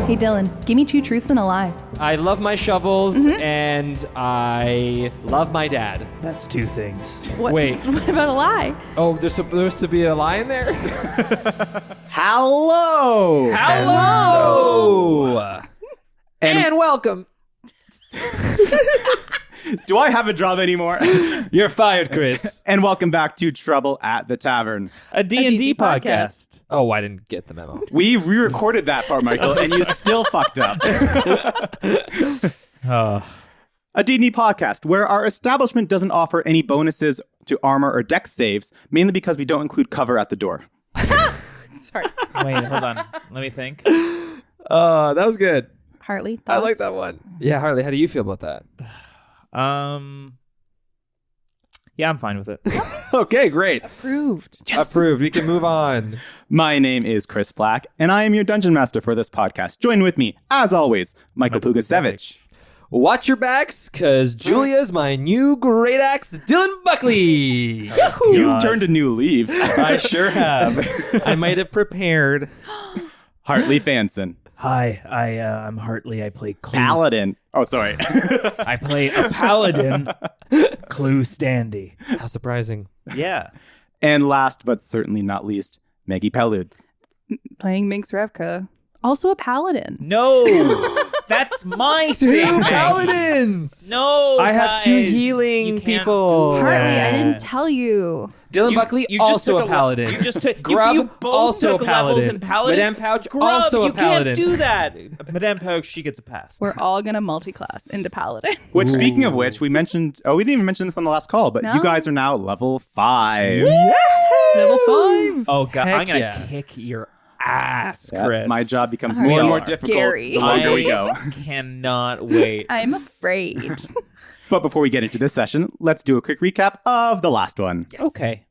Hey, Dylan, give me 2 truths and a lie. I love my shovels, and I love my dad. That's 2 things. What, Wait. What about a lie? Oh, there's supposed to be a lie in there? Hello! Hello! And welcome. Do I have a job anymore? You're fired, Chris. And welcome back to Trouble at the Tavern. A D&D podcast. Oh, I didn't get the memo. We re-recorded that part, Michael, and you still fucked up. A D&D podcast where our establishment doesn't offer any bonuses to armor or dex saves, mainly because we don't include cover at the door. Sorry. Wait, hold on. Let me think. That was good. Hartley, thoughts? I like that one. Yeah, Harley, how do you feel about that? Yeah, I'm fine with it. Okay, great. Approved. Yes. Approved. We can move on. My name is Chris Black, and I am your dungeon master for this podcast. Join with me, as always, Michael Pugasevich. Watch your backs, because Julia's my new great axe, Dylan Buckley. You've turned a new leaf. I sure have. I might have prepared. Hartley Fanson. Hi, I'm Hartley. I play Clue. Paladin. Oh, sorry. I play a paladin, Clue Standy. How surprising. Yeah. And last but certainly not least, Maggie Pelud. Playing Minx Revka. Also a paladin. No, that's my thing. 2 paladins. No, I have 2 guys. healing You can't people. do Hartley, that. I didn't tell you. Dylan Buckley, You just also took a paladin. You just took Grub, you both also took a paladin. levels in paladins. Madame Pouch, Grub, also a paladin. You can't do that. Madame Pouch, she gets a pass. We're all going to multi-class into paladin. Which, speaking of which, we mentioned... Oh, we didn't even mention this on the last call, but No. you guys are now level 5. Level 5. Oh god, Heck I'm gonna yeah. kick your ass, Yeah, Chris. my job becomes All more right. and more You're difficult scary. the longer we go. Cannot wait. I'm afraid. But before we get into this session, let's do a quick recap of the last one. Okay.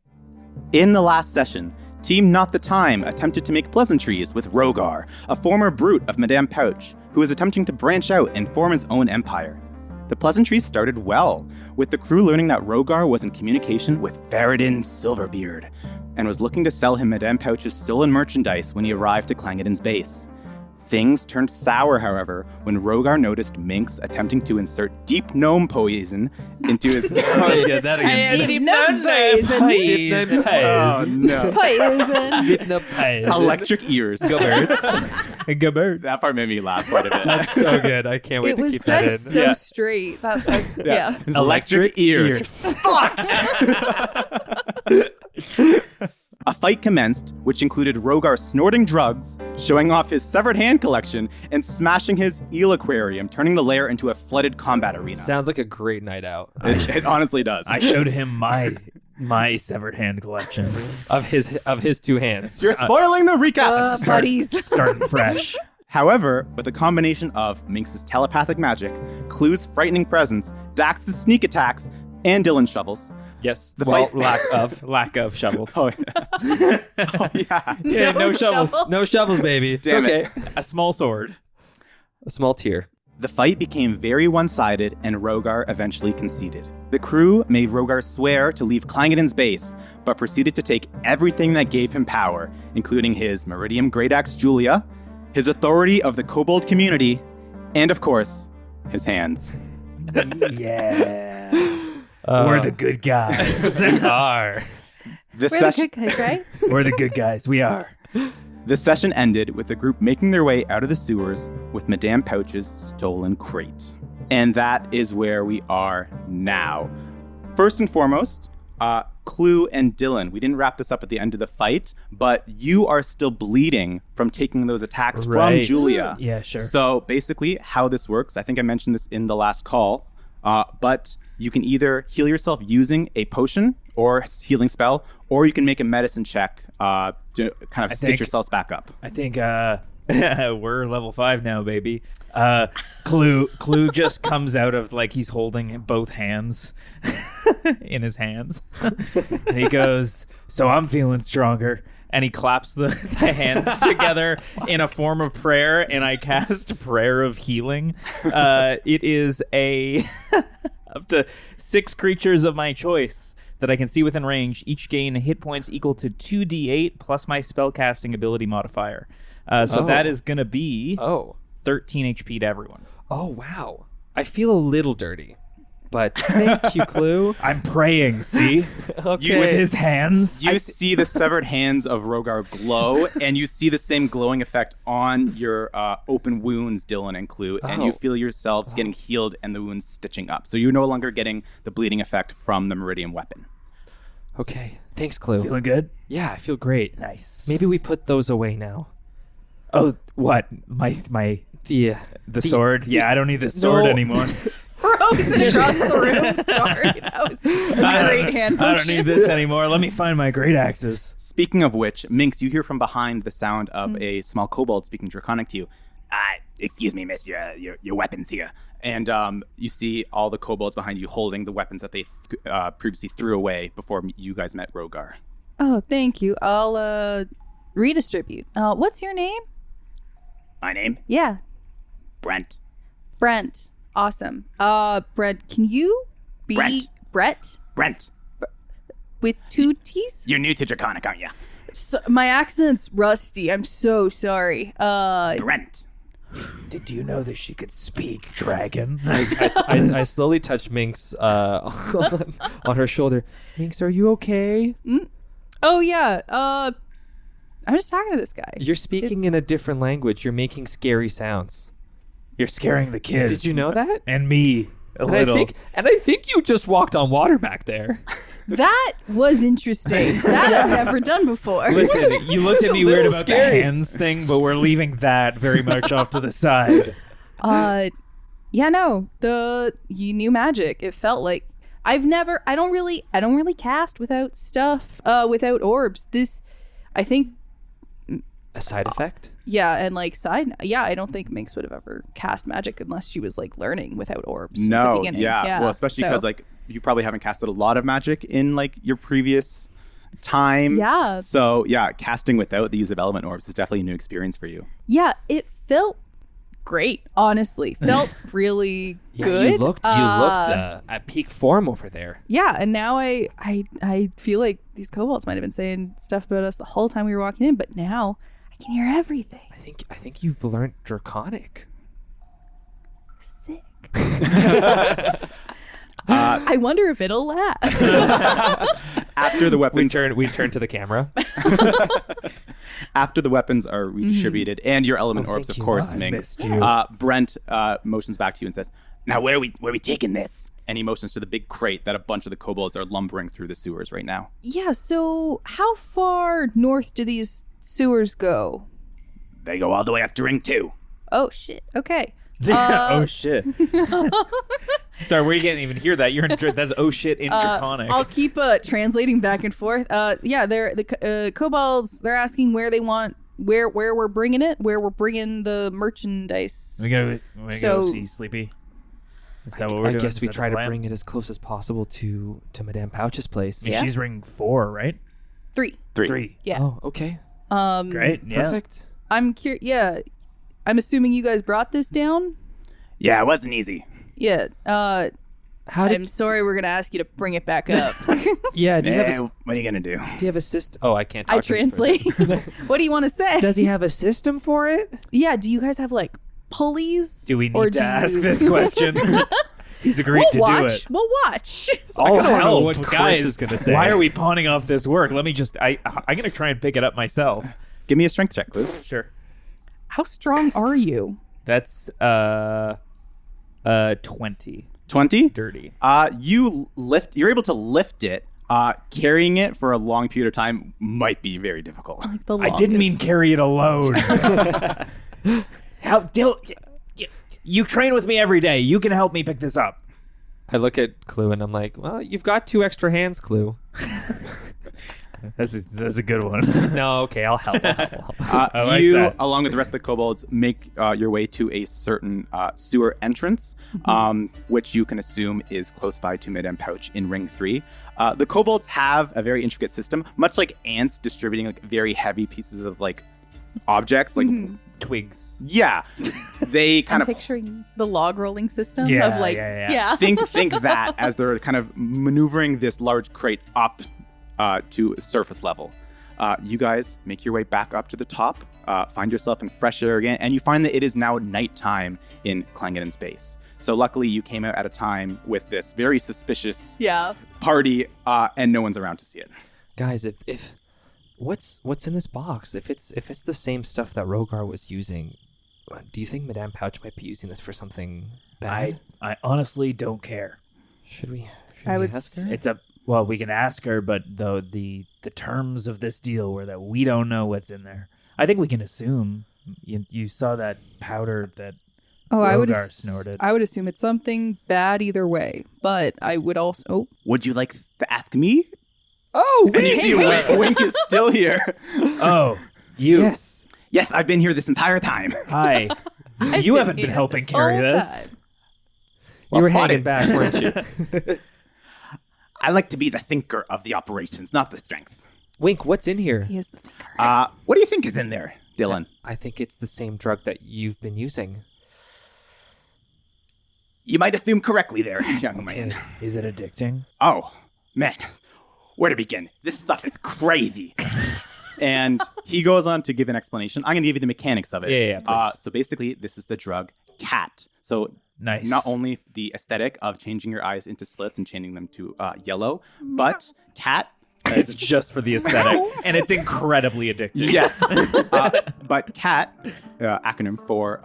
In the last session, Team Not the Time attempted to make pleasantries with Rogar, a former brute of Madame Pouch, who was attempting to branch out and form his own empire. The pleasantries started well, with the crew learning that Rogar was in communication with Faradin Silverbeard, and was looking to sell him Madame Pouch's stolen merchandise when he arrived to Clangeddin's base. Things turned sour, however, when Rogar noticed Minx attempting to insert deep gnome poison into his... Yeah, that Deep gnome poison. Oh, no. Poison. Electric ears. Go birds. Go birds. That part made me laugh quite a bit. That's so good. I can't wait It to was keep that said in. so straight. That's how, yeah. Electric ears. A fight commenced, which included Rogar snorting drugs, showing off his severed hand collection, and smashing his eel aquarium, turning the lair into a flooded combat arena. Sounds like a great night out. It honestly does. I showed him my severed hand collection. of his 2 hands. You're spoiling the recap. Buddies. Starting fresh. However, with a combination of Minx's telepathic magic, Clue's frightening presence, Dax's sneak attacks, and Dylan's shovels. Yes. The Well, fight- Lack of shovels. Oh, yeah. Oh, yeah. Yeah, no shovels. no shovels, baby. It's Damn okay. it. A small sword. A small tear. The fight became very one-sided, and Rogar eventually conceded. The crew made Rogar swear to leave Clangeddin's base, but proceeded to take everything that gave him power, including his Meridium Great Axe Julia, his authority of the Kobold community, and of course, his hands. Yeah. We're the good guys. We are. This We're the session, good guys, right? We're the good guys. We are. this session ended with the group making their way out of the sewers with Madame Pouch's stolen crate. And that is where we are now. First and foremost, Clue and Dylan, we didn't wrap this up at the end of the fight, but you are still bleeding from taking those attacks from Julia. Yeah, sure. So basically how this works, I think I mentioned this in the last call, but you can either heal yourself using a potion or healing spell, or you can make a medicine check to kind of stitch yourselves back up. I think we're level 5 now, baby. Clue just comes out of like he's holding both hands in his hands. And he goes, "So I'm feeling stronger." And he claps the hands together in a form of prayer, and I cast Prayer of Healing. It is up to 6 creatures of my choice that I can see within range. Each gain hit points equal to 2d8 plus my spellcasting ability modifier. So that is going to be 13 HP to everyone. Oh, wow. I feel a little dirty. But thank you, Clue. I'm praying, see? Okay. With his hands. You see the severed hands of Rogar glow, and you see the same glowing effect on your open wounds, Dylan and Clue, and you feel yourselves getting healed and the wounds stitching up. So you're no longer getting the bleeding effect from the Meridian weapon. Okay. Thanks, Clue. Feeling good? Yeah, I feel great. Nice. Maybe we put those away now. Oh, what? My The sword? Yeah, I don't need the sword anymore. Frozen across the room. Sorry. That was a great hand motion. I don't need this anymore. Let me find my great axes. Speaking of which, Minx, you hear from behind the sound of a small kobold speaking Draconic to you. Excuse me, miss, your weapons here. And you see all the kobolds behind you holding the weapons that they previously threw away before you guys met Rogar. Oh, thank you. I'll redistribute. What's your name? My name? Yeah. Brent. Brent. Awesome. Brent, can you be Brent. Brett? With two T's? You're new to Draconic, aren't you? So, my accent's rusty. I'm so sorry. Brent. Did you know that she could speak dragon? I slowly touch Minx on her shoulder. Minx, are you okay? Oh, yeah. I'm just talking to this guy. You're speaking in a different language. You're making scary sounds. You're scaring the kids. Did you know that? And me a little. I think you just walked on water back there. That was interesting. That I've never done before. Listen, you looked at a me weird little about scary. the hands thing, but we're leaving that very much off to the side. Yeah, no. You knew magic. It felt like I don't really cast without stuff, without orbs. This, I think, A side effect? yeah, and like I don't think Minx would have ever cast magic unless she was like learning without orbs. at the No, beginning. yeah. Well, especially because like you probably haven't casted a lot of magic in like your previous time. Yeah. So yeah, casting without the use of element orbs is definitely a new experience for you. Yeah, it felt great. Honestly, felt really good. You looked at peak form over there. Yeah, and now I feel like these kobolds might have been saying stuff about us the whole time we were walking in, but now I can hear everything. I think you've learned Draconic. Sick. I wonder if it'll last. After the weapons, We turn to the camera. after the weapons are redistributed, and your element orbs, of thank you. course, I Minx. missed you. Brent motions back to you and says, "Now where are we taking this?" And he motions to the big crate that a bunch of the kobolds are lumbering through the sewers right now. Yeah, so how far north do these sewers go? They go all the way up to Ring 2. Oh, shit. Okay. Oh shit! Sorry, we didn't even hear that. You're in that's oh shit in Draconic. I'll keep translating back and forth. Yeah, they're the kobolds. They're asking where they want where we're bringing it, where we're bringing the merchandise. We gotta So- go see Sleepy. Is that what we're I doing? guess Is we that try the to plan? bring it as close as possible to Madame Pouch's place. I mean, she's ring 4, right? 3. 3. Yeah. Oh, okay. Great. Yeah. Perfect. I'm curious. Yeah, I'm assuming you guys brought this down. Yeah, it wasn't easy. Yeah. How I'm sorry, we're gonna ask you to bring it back up. Yeah, do you have a What are you gonna do? do you have a system? Oh, I can't talk I to this person. translate. What do you want to say? Does he have a system for it? Yeah. Do you guys have like pulleys? Do we Or need to do ask you- this question? He's agreed We'll to watch. do it. We'll watch. All kinda wanna know help, what Chris guys. is gonna say. Why are we pawning off this work? Let me just. I'm gonna try and pick it up myself. Give me a strength check, Clue. Sure. How strong are you? That's 20. 20? Dirty. You're able to lift it. Carrying it for a long period of time might be very difficult. The I didn't mean longest. carry it alone. You train with me every day. You can help me pick this up. I look at Clue and I'm like, well, you've got 2 extra hands, Clue. That's a good one. No, okay, I'll help. I like You, that. along with the rest of the kobolds, make your way to a certain sewer entrance, which you can assume is close by to Madame Pouch in Ring 3. The kobolds have a very intricate system, much like ants distributing like very heavy pieces of like objects, like Twigs. yeah, they kind I'm of picturing the log rolling system Yeah, of like yeah. think that as they're kind of maneuvering this large crate up to surface level. You guys make your way back up to the top, find yourself in fresh air again, and you find that it is now nighttime in Clangeddon space. So luckily, you came out at a time with this very suspicious party, and no one's around to see it. Guys, if what's in this box? If it's the same stuff that Rogar was using, do you think Madame Pouch might be using this for something bad? I honestly don't care. Should we I would ask her? Well, we can ask her, but the terms of this deal were that we don't know what's in there. I think we can assume. You saw that powder that Rogar snorted. I would assume it's something bad either way, but I would also... Would you like to ask me? Oh, And you see Wink is still here. Oh, you. Yes. Yes, I've been here this entire time. Hi. You haven't been helping carry this. You were Well, hanging back, weren't you? I like to be the thinker of the operations, not the strength. Wink, what's in here? He is the thinker. What do you think is in there, Dylan? I think it's the same drug that you've been using. You might assume correctly there, young man. Is it addicting? Oh, man. Where to begin? This stuff is crazy. And he goes on to give an explanation. I'm going to give you the mechanics of it. Yeah, please. So basically, this is the drug Cat. So Nice. not only the aesthetic of changing your eyes into slits and changing them to yellow, but Cat... It's just for the aesthetic, and it's incredibly addictive. Yes. But CAT, acronym for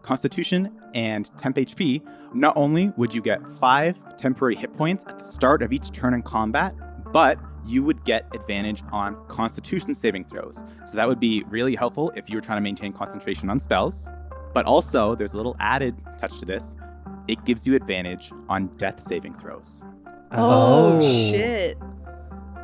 Constitution and Temp HP, not only would you get 5 temporary hit points at the start of each turn in combat, but you would get advantage on Constitution saving throws. So that would be really helpful if you were trying to maintain concentration on spells. But also, there's a little added touch to this. It gives you advantage on death saving throws. Oh, shit.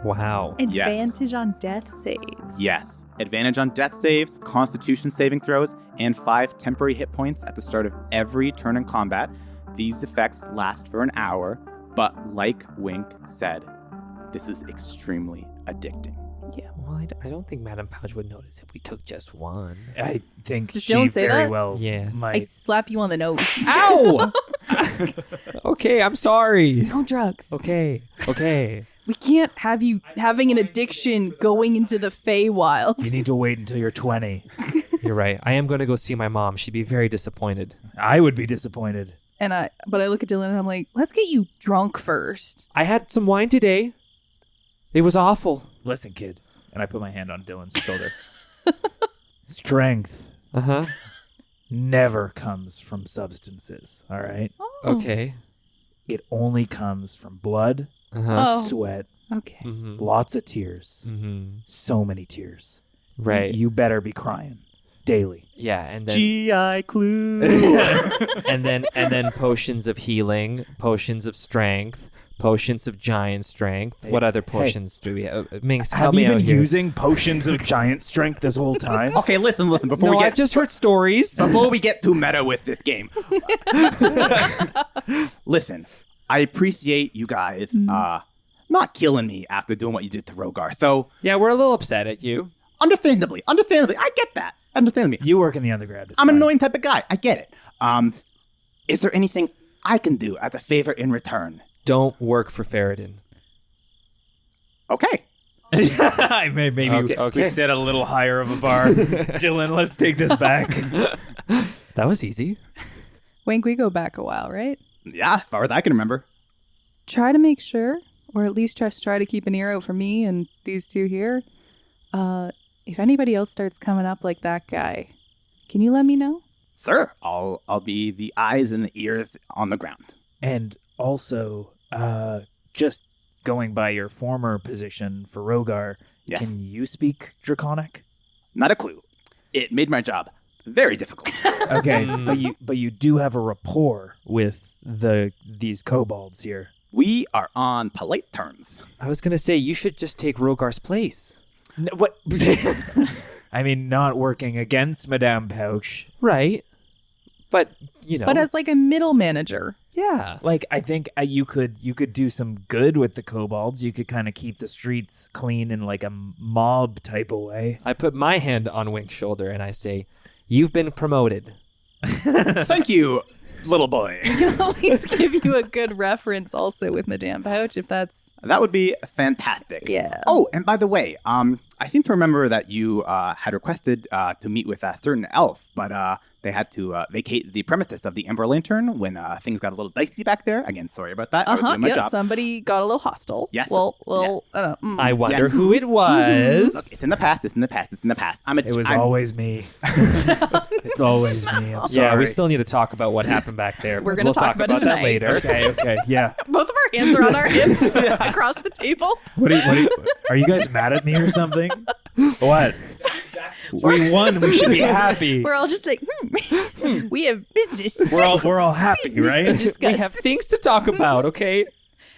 Wow. Advantage on death saves. Yes. Advantage on death saves, Constitution saving throws, and 5 temporary hit points at the start of every turn in combat. These effects last for an hour, but like Wink said, this is extremely addicting. Yeah. Well, I don't think Madame Pouch would notice if we took just one. I think Just she don't say very that. well Yeah. I might. slap you on the nose. Ow! Okay, I'm sorry. No drugs. Okay. We can't have you having an addiction going into the Feywild. You need to wait until you're 20. You're right. I am going to go see my mom. She'd be very disappointed. I would be disappointed. But I look at Dylan and I'm like, let's get you drunk first. I had some wine today. It was awful. Listen, kid. And I put my hand on Dylan's shoulder. Strength Uh-huh. never comes from substances, all right? Okay. It only comes from blood, Uh-huh. Oh. sweat, Okay. Mm-hmm. lots of tears. Mm-hmm. So many tears. Right. You better be crying daily. Yeah, and then G.I. Clue. and then potions of healing, potions of strength, potions of giant strength. What other potions do we have? Minx, help Have me you out been here. using potions of giant strength this whole time? Okay, listen. Before No, we I've get just heard stories. before we get too meta with this game, listen. I appreciate you guys not killing me after doing what you did to Rogar. So Yeah, we're a little upset at you. understandably, I get that. Understandably, You work in the underground. It's I'm an fine. annoying type of guy. I get it. Is there anything I can do as a favor in return? Don't work for Faradin. Okay. Maybe Okay. we set a little higher of a bar. Dylan, let's take this back. That was easy. Wink, we go back a while, right? Yeah, as far as I can remember. Try to make sure, or at least just try to keep an ear out for me and these two here. If anybody else starts coming up like that guy, can you let me know? Sir, I'll be the eyes and the ears on the ground. And also, just going by your former position for Rogar, Yes. can you speak Draconic? Not a clue. It made my job very difficult. Okay, but you do have a rapport with these kobolds here. We are on polite terms. I was going to say, you should just take Rogar's place. What? I mean, not working against Madame Pouch. Right. But, But as like a middle manager. yeah. Like, I think you could do some good with the kobolds. You could kind of keep the streets clean in like a mob type of way. I put my hand on Wink's shoulder and I say, you've been promoted. Thank you, little boy. I'll at least give you a good reference also with Madame Pouch, if that's... That would be fantastic. Yeah. Oh, and by the way, I seem to remember that you had requested to meet with a certain elf, but they had to vacate the premises of the Ember Lantern when things got a little dicey back there. Again, sorry about that. I was doing my job. Somebody got a little hostile. Yes. I wonder Yes. who it was. Look, it's in the past. It was always me. It's always me. I'm sorry. Yeah, we still need to talk about what happened back there. We're but gonna we'll talk about it that tonight. later. Okay, yeah. Both of our hands are on our hips across the table. What are you guys mad at me or something? What? We won. We should be happy. We're all just like, we have business. We're all happy, Business right? to discuss. We have things to talk about, okay?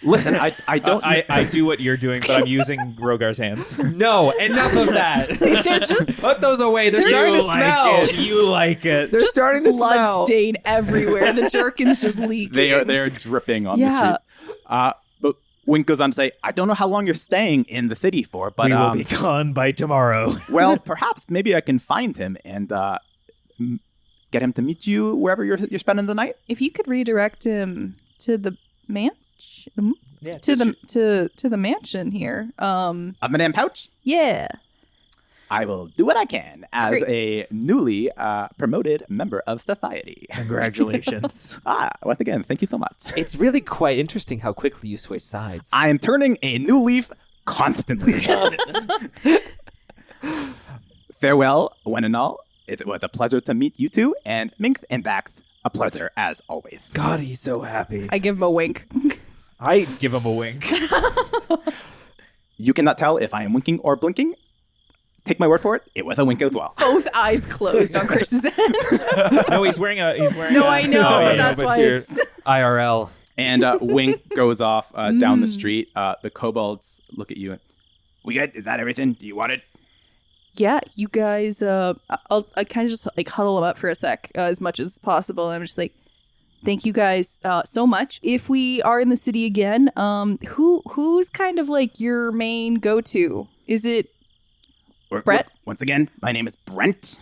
Listen, I don't. I do what you're doing, but I'm using Rogar's hands. No, enough of that. They're just Put those away. They're starting You to like smell. it. You like it. They're starting to blood smell. stain everywhere. The jerkin's just leaking. They are dripping on the Yeah. streets. But Wink goes on to say, I don't know how long you're staying in the city for, but We will be gone by tomorrow. well, perhaps maybe I can find him and get him to meet you wherever you're spending the night. If you could redirect him to the mansion, Yeah, to the mansion here. Of Madame Pouch, Yeah. I will do what I can as Great. a newly promoted member of society. Congratulations. Once again, thank you so much. It's really quite interesting how quickly you switch sides. I am turning a new leaf constantly. Farewell, one and all. It was a pleasure to meet you two, and Minx and Dax, a pleasure as always. God, he's so happy. I give him a wink. I give him a wink. You cannot tell if I am winking or blinking. Take my word for it, it was a wink as well. Both eyes closed on Chris's end. No, he's wearing a. No, I know. Oh, yeah, That's but why here- it's... IRL. And Wink goes off down the street. The kobolds look at you and, we good? Is that everything? Do you want it? Yeah, you guys, I kind of just like huddle them up for a sec as much as possible. I'm just like, thank you guys so much. If we are in the city again, who's kind of like your main go-to? Is it Brett? Once again, my name is Brent.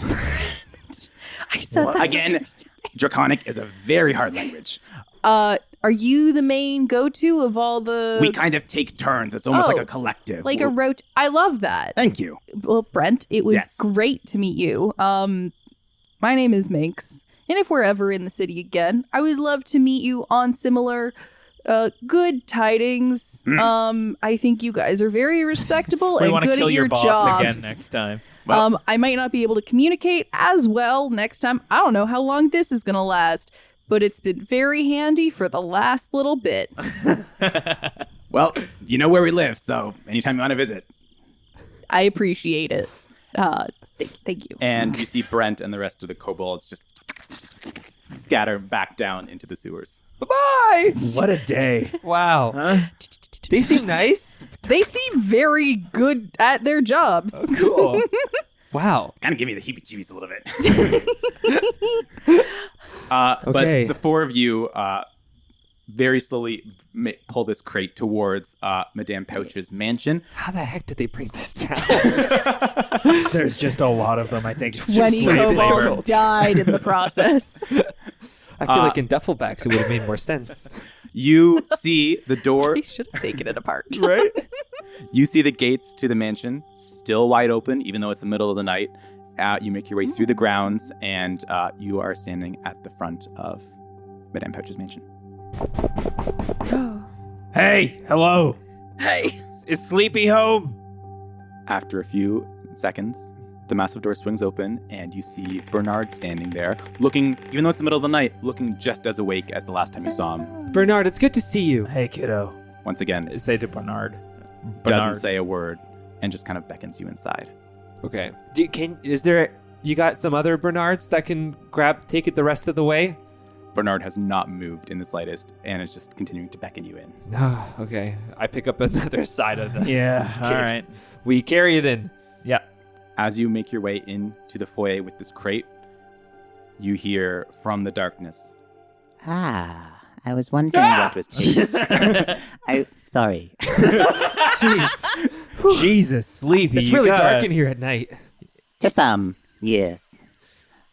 I said that Again, the first time. Draconic is a very hard language. Are you the main go-to of all the... We kind of take turns. It's almost like Oh, a collective. like a rote... I love that. Thank you. Well, Brent, it was Yes. great to meet you. My name is Minx, and if we're ever in the city again, I would love to meet you on similar good tidings. I think you guys are very respectable We and want to good kill at your your boss jobs. again next time. Well- I might not be able to communicate as well next time. I don't know how long this is going to last, but it's been very handy for the last little bit. Well, you know where we live, so anytime you want to visit. I appreciate it. Thank you. And you see Brent and the rest of the kobolds just scatter back down into the sewers. Bye-bye. What a day. Wow. Huh? They seem nice. They seem very good at their jobs. Cool. Wow. Kind of give me the heebie-jeebies a little bit. Okay. But the four of you very slowly pull this crate towards Madame Pouch's mansion. How the heck did they bring this down? There's just a lot of them, I think. It's 20 just slave labor. kobolds died in the process. I feel like in duffelbacks it would have made more sense. You see the door. They should have taken it apart. Right? You see the gates to the mansion still wide open, even though it's the middle of the night. You make your way through the grounds, and you are standing at the front of Madame Pouch's mansion. Hey, hello. Hey. Is Sleepy home? After a few seconds, the massive door swings open, and you see Bernard standing there, looking, even though it's the middle of the night, looking just as awake as the last time you saw him. Bernard, it's good to see you. Hey, kiddo. Once again, Say to Bernard. doesn't say a word, and just kind of beckons you inside. Okay. You got some other Bernards that can take it the rest of the way? Bernard has not moved in the slightest, and is just continuing to beckon you in. Okay. I pick up another side of the Yeah, case. all right. We carry it in. Yeah. As you make your way into the foyer with this crate, you hear from the darkness, I was wondering what was changed. Sorry. Jeez. Jesus, Sleepy. It's you really gotta- dark in here at night. To some, yes.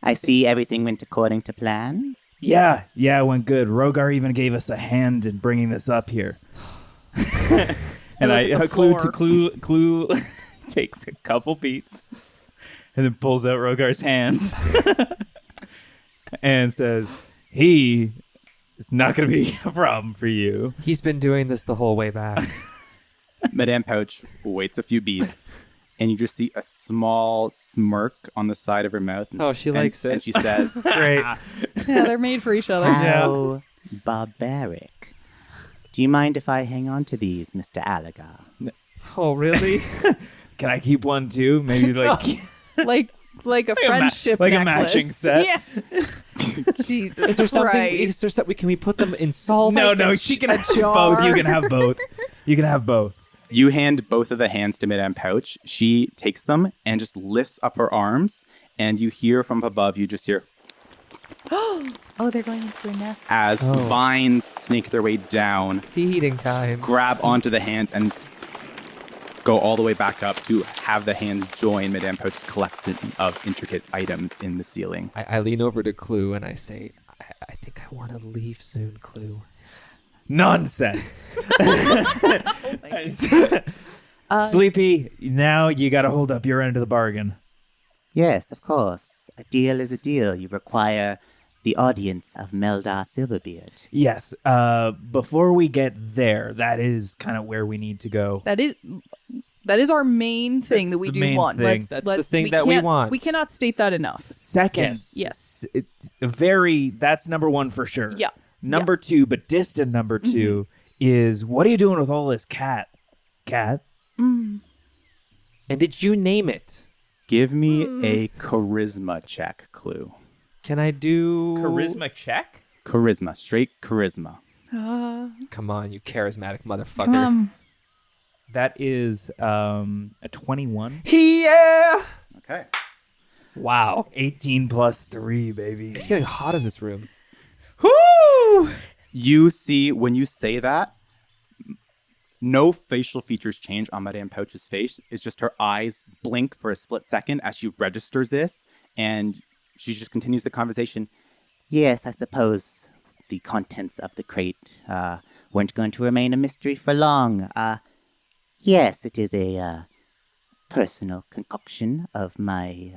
I see everything went according to plan. Yeah, it went good. Rogar even gave us a hand in bringing this up here. And Clue takes a couple beats and then pulls out Rogar's hands and says, he is not going to be a problem for you. He's been doing this the whole way back. Madame Pouch waits a few beats, and you just see a small smirk on the side of her mouth. And, She likes it. And she says, Great. Yeah, they're made for each other. How barbaric. Do you mind if I hang on to these, Mr. Alagar? Oh, really? Can I keep one too? Maybe Like a friendship like a necklace. matching set. Yeah. Jesus Is there something? Christ. Is there something? Can we put them in salt? No, she can have both. You can have both. You can have both. you hand both of the hands to Madame Pouch. She takes them and just lifts up her arms, and you hear from above, you just hear, Oh, they're going into a nest. as vines snake their way down, Feeding time. grab onto the hands, and go all the way back up to have the hands join Madame Pouch's collection of intricate items in the ceiling. I lean over to Clue and I say, I think I want to leave soon, Clue. Nonsense. Sleepy, now you got to hold up your end of the bargain. Yes, of course. A deal is a deal. You require the audience of Meldar Silverbeard. Yes. Before we get there, that is kind of where we need to go. That is our main thing That's that we the do main want. thing. That's the thing that we can't- want. We cannot state that enough. Second, Yes. that's number one for sure. Yeah. Number two, but distant number two, is what are you doing with all this cat? And did you name it? Give me a charisma check, Clue. Can I do... Charisma check? Charisma, straight charisma. Come on, you charismatic motherfucker. That is a 21. Yeah! Okay. Wow. 18 plus 3, baby. It's getting hot in this room. Woo! You see, when you say that, no facial features change on Madame Pouch's face. It's just her eyes blink for a split second as she registers this, and she just continues the conversation. Yes, I suppose the contents of the crate weren't going to remain a mystery for long. Yes, it is a personal concoction of my...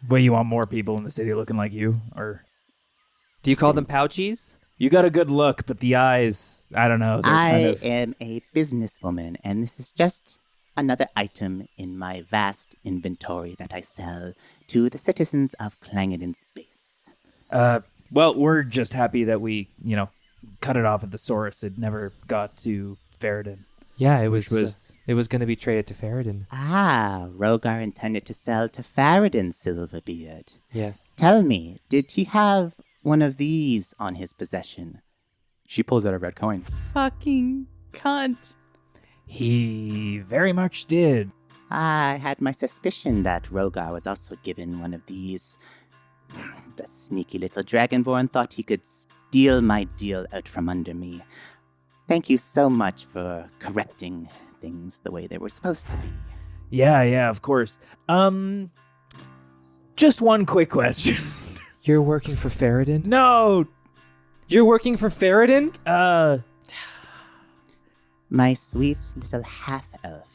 Well, you want more people in the city looking like you? Or Do you call them pouchies? you got a good look, but the eyes, I don't know. They're I kind of... am a businesswoman, and this is just another item in my vast inventory that I sell to the citizens of Clangeddon's base. Well, we're just happy that we, cut it off at the source. It never got to Ferrodin. Yeah, it was was- it was going to be traded to Ferrodin. Ah, Rogar intended to sell to Ferrodin Silverbeard. Yes. Tell me, did he have one of these on his possession? She pulls out a red coin. Fucking cunt. He very much did. I had my suspicion that Rogar was also given one of these. The sneaky little dragonborn thought he could steal my deal out from under me. Thank you so much for correcting things the way they were supposed to be. Yeah, of course. Just one quick question. You're working for Ferrodin? No, You're working for Ferrodin? My sweet little half-elf,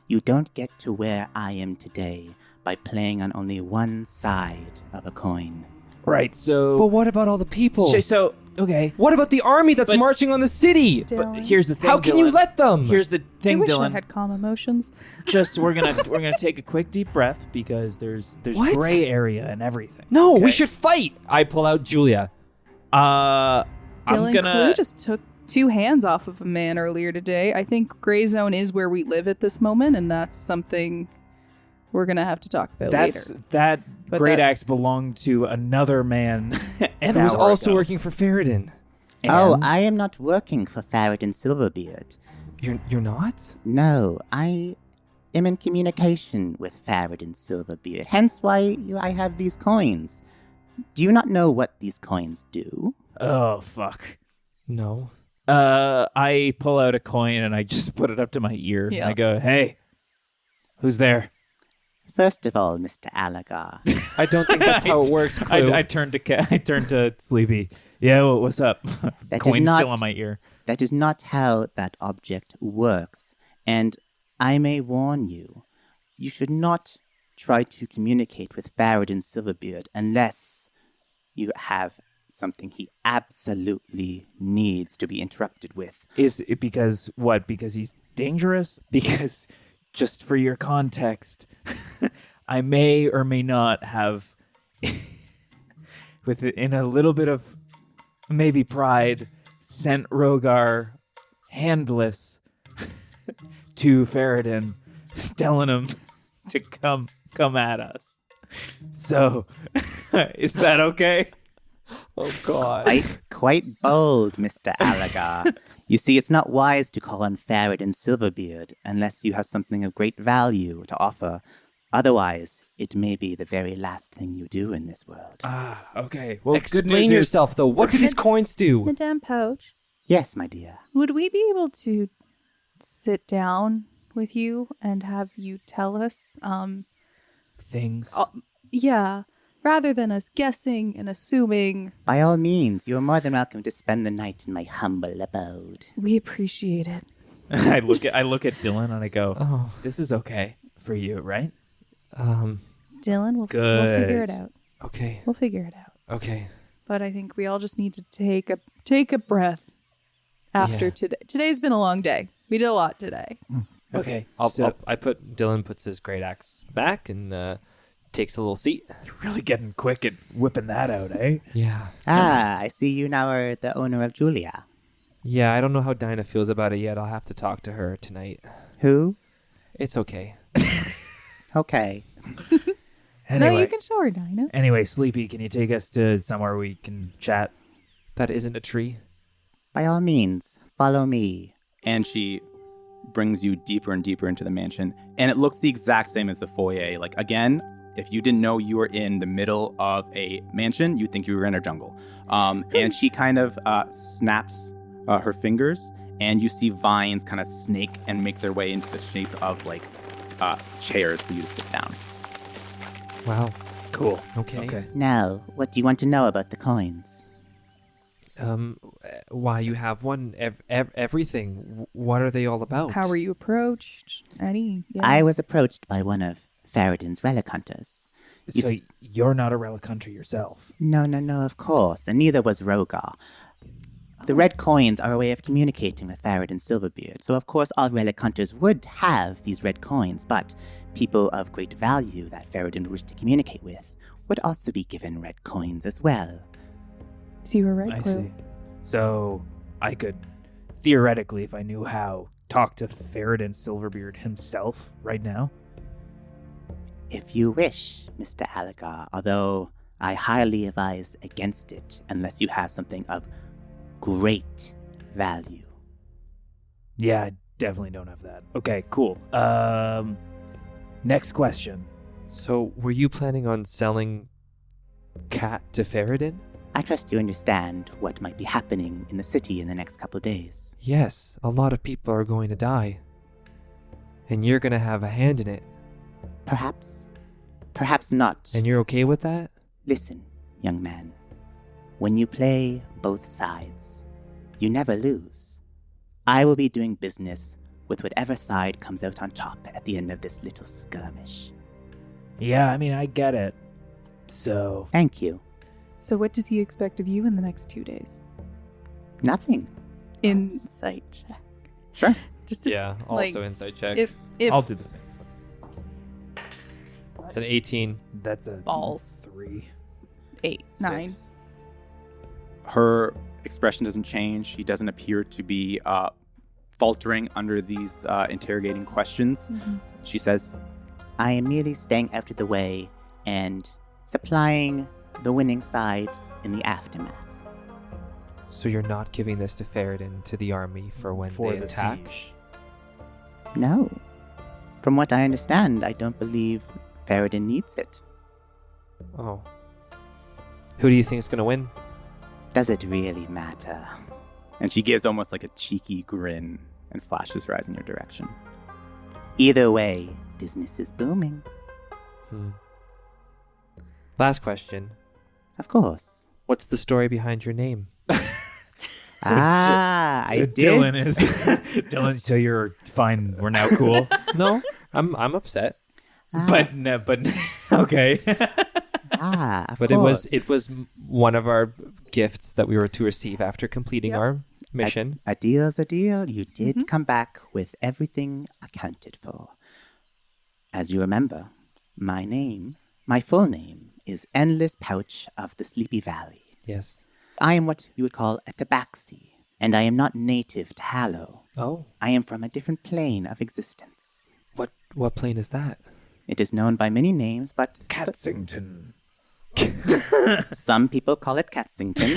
you don't get to where I am today by playing on only one side of a coin. right, so... But what about all the people? Okay. What about the army that's But- marching on the city? But here's the thing, How can you Dylan. let them? Here's the I thing, wish I Dylan. had calm emotions. Just we're gonna take a quick deep breath because there's What? gray area and everything. No, Okay? we should fight. I pull out Julia. I'm Dylan gonna. Clue just took 2 hands off of a man earlier today. I think Gray Zone is where we live at this moment, and that's something we're gonna have to talk about later. That But great that's- axe belonged to another man, and Who was also working for Ferrodin. Oh, I am not working for Ferrodin Silverbeard. You're not? No, I am in communication with Ferrodin Silverbeard, hence why I have these coins. Do you not know what these coins do? Oh fuck. No. I pull out a coin and I just put it up to my ear. Yeah. I go, "Hey, who's there?" First of all, Mr. Alagar, I don't think that's how it works, Clue. I turned to Sleepy. Yeah, what's up? That is Coin's not- still on my ear. that is not how that object works. And I may warn you, you should not try to communicate with Faradin Silverbeard unless you have something he absolutely needs to be interrupted with. Is it because what? Because he's dangerous? Because, just for your context, I may or may not have, in a little bit of maybe pride, sent Rogar handless to Faradin, telling him to come at us. So, is that okay? Oh, God. Quite bold, Mr. Alagar. You see, it's not wise to call on Faradin Silverbeard unless you have something of great value to offer. Otherwise, it may be the very last thing you do in this world. Ah, okay. Well, good Explain news is- yourself, though. What do these coins do? Madame Pouch, Yes, my dear. would we be able to sit down with you and have you tell us? things. Yeah, rather than us guessing and assuming. By all means, you are more than welcome to spend the night in my humble abode. We appreciate it. I look at Dylan and I go, Oh, "This is okay for you, right?" Dylan, we'll figure it Good. out. okay. We'll figure it out. Okay. But I think we all just need to take a breath after Yeah. today. Today's been a long day. We did a lot today. Okay. Dylan puts his great axe back and takes a little seat. You're really getting quick at whipping that out, eh? Yeah. Ah, I see you now are the owner of Julia. Yeah, I don't know how Dinah feels about it yet. I'll have to talk to her tonight. Who? It's okay. Okay. Anyway, No, you can show her, Dinah. Anyway, Sleepy, can you take us to somewhere we can chat? That isn't a tree. By all means, follow me. And she brings you deeper and deeper into the mansion. And it looks the exact same as the foyer. Like, again, if you didn't know you were in the middle of a mansion, you'd think you were in a jungle. And she kind of snaps her fingers, and you see vines kind of snake and make their way into the shape of, like, chairs for you to sit down. Wow. Cool. Okay. Now, what do you want to know about the coins? Why you have one? Everything. What are they all about? How were you approached? Yeah. I was approached by one of Faradin's relic hunters. You So s- you're not a relic hunter yourself. No, of course, and neither was Rogar. The red coins are a way of communicating with Faradin Silverbeard, so of course all relic hunters would have these red coins, but people of great value that Faradin wished to communicate with would also be given red coins as well. So you were right, I Clue. see. So I could theoretically, if I knew how, talk to Faradin Silverbeard himself right now. If you wish, Mr. Alagar, although I highly advise against it unless you have something of great value. Yeah, I definitely don't have that. Okay, cool. Next question. So, were you planning on selling Cat to Faradin? I trust you understand what might be happening in the city in the next couple of days. Yes, a lot of people are going to die. And you're going to have a hand in it. Perhaps. Perhaps not. And you're okay with that? Listen, young man. When you play both sides, you never lose. I will be doing business with whatever side comes out on top at the end of this little skirmish. Yeah, I mean, I get it. So, Thank you. So what does he expect of you in the next 2 days? Nothing. Insight check. Sure. Just to also inside check. if I'll do the same. It's an 18. That's a Balls. 3. 8, 9. 6. Her expression doesn't change. She doesn't appear to be faltering under these interrogating questions. Mhm. She says, I am merely staying out of the way and supplying the winning side in the aftermath. So you're not giving this to Faradin, to the army, for when For they the attack? siege. No. From what I understand, I don't believe Faradin needs it. Oh. Who do you think is going to win? Does it really matter? and she gives almost like a cheeky grin and flashes her eyes in your direction. Either way, business is booming. Last question. Of course. What's the story behind your name? I So did. Dylan is Dylan. So you're fine. We're now cool. No, I'm upset. But no, but okay. Of But course. it was one of our gifts that we were to receive after completing our mission. A deal's a deal. You did come back with everything accounted for. As you remember, my full name is Endless Pouch of the Sleepy Valley. Yes. I am what you would call a tabaxi, and I am not native to Hallow. Oh, I am from a different plane of existence. what plane is that? It is known by many names, but Catsington. some people call it Catsington.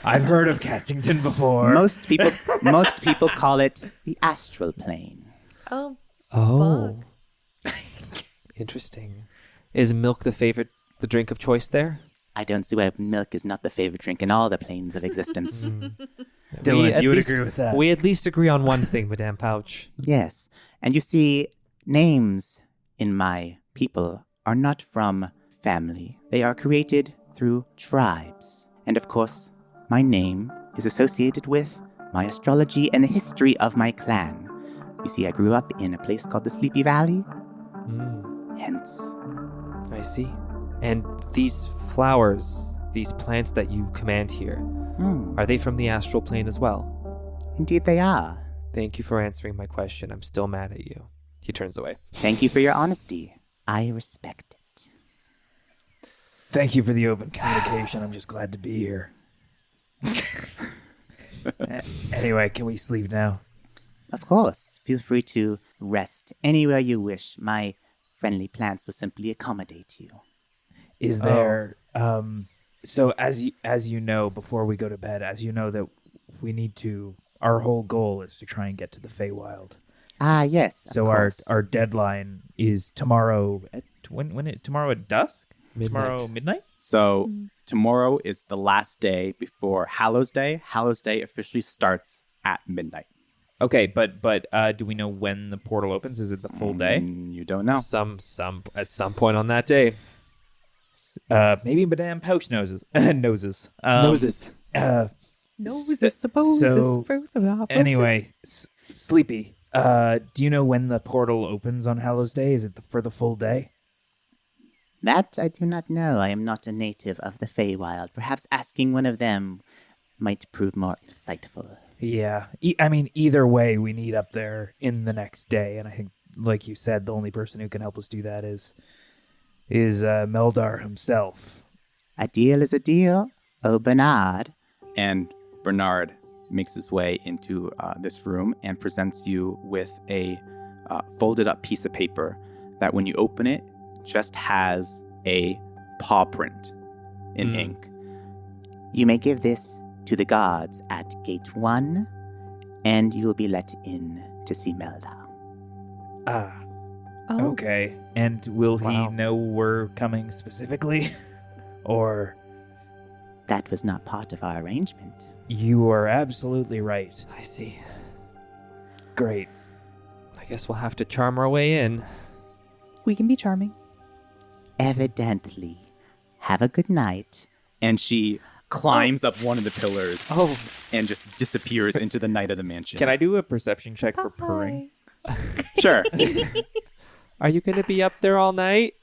I've heard of Catsington before. Most people call it the astral plane. Oh, Oh, interesting. Is milk the drink of choice there? I don't see why milk is not the favorite drink in all the planes of existence. Dylan, you would agree with that? We at least agree on one thing, Madame Pouch. Yes, and you see, names in my people are not from family. They are created through tribes. And of course, my name is associated with my astrology and the history of my clan. You see, I grew up in a place called the Sleepy Valley. Hence, I see. And these flowers, these plants that you command here, are they from the astral plane as well? indeed they are. Thank you for answering my question. I'm still mad at you. He turns away. Thank you for your honesty. I respect it. Thank you for the open communication. I'm just glad to be here. Anyway, can we sleep now? Of course, feel free to rest anywhere you wish. My friendly plants will simply accommodate you. Is there so as you know, before we go to bed, as you know that we need to, our whole goal is to try and get to the Feywild. Ah, yes. So our deadline is tomorrow at tomorrow at dusk? Midnight. Tomorrow midnight? So tomorrow is the last day before Hallow's Day. Hallow's Day officially starts at midnight. Okay, but do we know when the portal opens? Is it the full day? You don't know. At some point on that day. Maybe Madame Pouch noses. Noses. noses, suppose. so, suppose. Anyway, Sleepy, do you know when the portal opens on Hallows Day? Is it for the full day? That I do not know. I am not a native of the Feywild. Perhaps asking one of them might prove more insightful. Yeah. I mean, either way, we need up there in the next day. And I think, like you said, the only person who can help us do that is Meldar himself. A deal is a deal. Oh, Bernard. And Bernard makes his way into this room and presents you with a folded up piece of paper that when you open it, just has a paw print in ink. You may give this to the guards at Gate 1, and you will be let in to see Meldar. Ah, Oh. okay. And will he Wow. know we're coming specifically? Or That was not part of our arrangement. you are absolutely right. I see. Great. I guess we'll have to charm our way in. We can be charming. Evidently. Have a good night. And she climbs up one of the pillars Oh, and just disappears into the night of the mansion. Can I do a perception check for purring? Sure. are you going to be up there all night?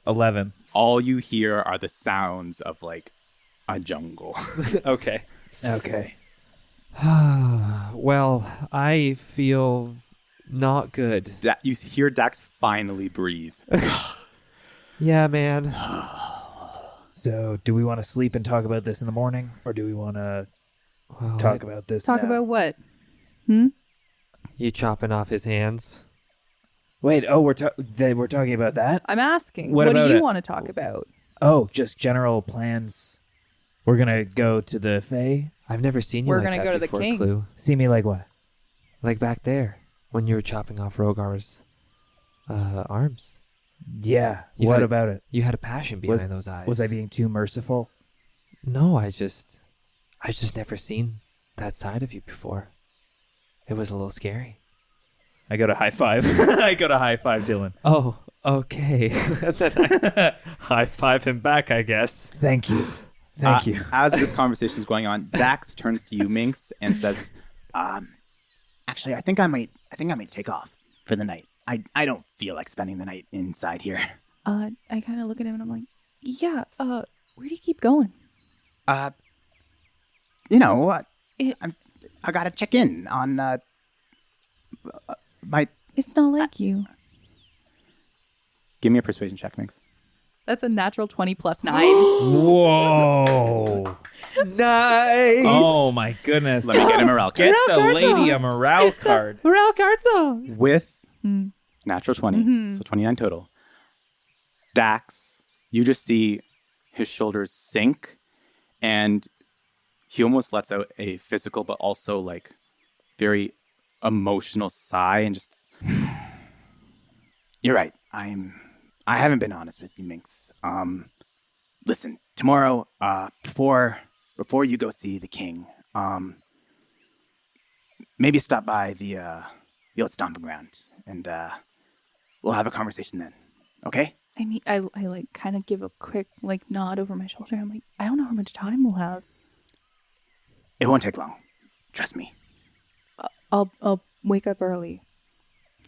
11. All you hear are the sounds of like a jungle. Okay. Okay. Well, I feel not good. You hear Dax finally breathe. Yeah, man. So, do we want to sleep and talk about this in the morning, or do we want to Well, talk about this Talk now? about what? you chopping off his hands? Wait, oh, we're talking about that? I'm asking. What What do about you it? want to talk about? Oh, just general plans. We're going to go to the Fae? I've never seen you We're like gonna that go to the before, king. Clue. See me like what? Like back there, when you were chopping off Rogar's arms. Yeah. You What had a- about it? You had a passion behind those eyes. Was I being too merciful? No, I just never seen that side of you before. It was a little scary. I go to high five. I go to high five Dylan. Oh, Okay. Then I high five him back, I guess. Thank you. Thank you. As this conversation is going on, Dax turns to you, Minx, and says, Actually, I think I might take off for the night. I don't feel like spending the night inside here. I kind of look at him and I'm like, yeah, where do you keep going? You know, I gotta check in on my. It's not like you. give me a persuasion check, Minx. That's a natural 20 plus 9. Whoa. Nice. Oh my goodness. Let me get a morale card. Get the lady a morale card. Morale card's on. With natural 20, so 29 total. Dax, you just see his shoulders sink, and he almost lets out a physical but also like very emotional sigh and just... You're right. I haven't been honest with you, Minx. Listen, tomorrow, before you go see the king, maybe stop by the old stomping ground, and we'll have a conversation then. Okay? I mean, I like kind of give a quick like nod over my shoulder. I'm like, I don't know how much time we'll have. It won't take long. Trust me. I'll wake up early.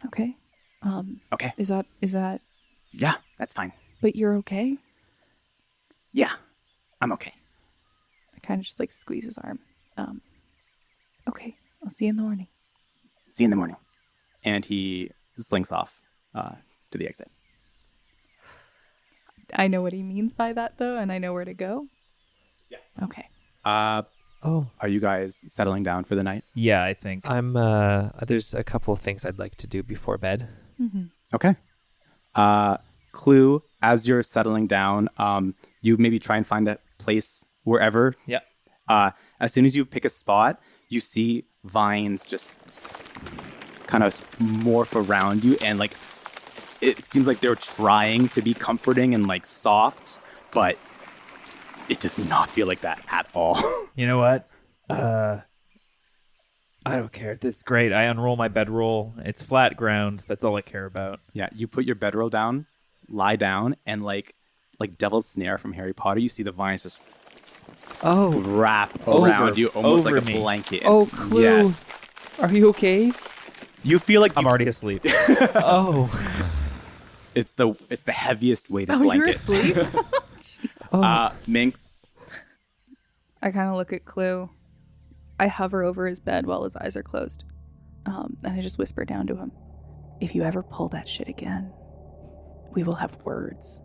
Okay? Okay. Is that Yeah, that's fine. but you're okay? Yeah, I'm okay. I kind of just like squeeze his arm. Okay. I'll see you in the morning. See you in the morning. And he slinks off to the exit. I know what he means by that though, and I know where to go. Yeah. Okay. Oh, Are you guys settling down for the night? Yeah, I think. I'm. There's a couple of things I'd like to do before bed. Mm-hmm. Okay. Clue, as you're settling down, you maybe try and find a place wherever. Yeah. As soon as you pick a spot, you see vines just kind of morph around you, and like it seems like they're trying to be comforting and like soft, but it does not feel like that at all. You know what? I don't care. This is great. I unroll my bedroll. It's flat ground. That's all I care about. Yeah, you put your bedroll down, lie down, and like Devil's Snare from Harry Potter, you see the vines just wrap around you almost like a over me. blanket. Oh, Clue. Yes. Are you okay? You feel like I'm already asleep. Oh. it's the heaviest weighted Oh, you're blanket. asleep? Minx, I kind of look at Clue. I hover over his bed while his eyes are closed. And I just whisper down to him, if you ever pull that shit again, we will have words.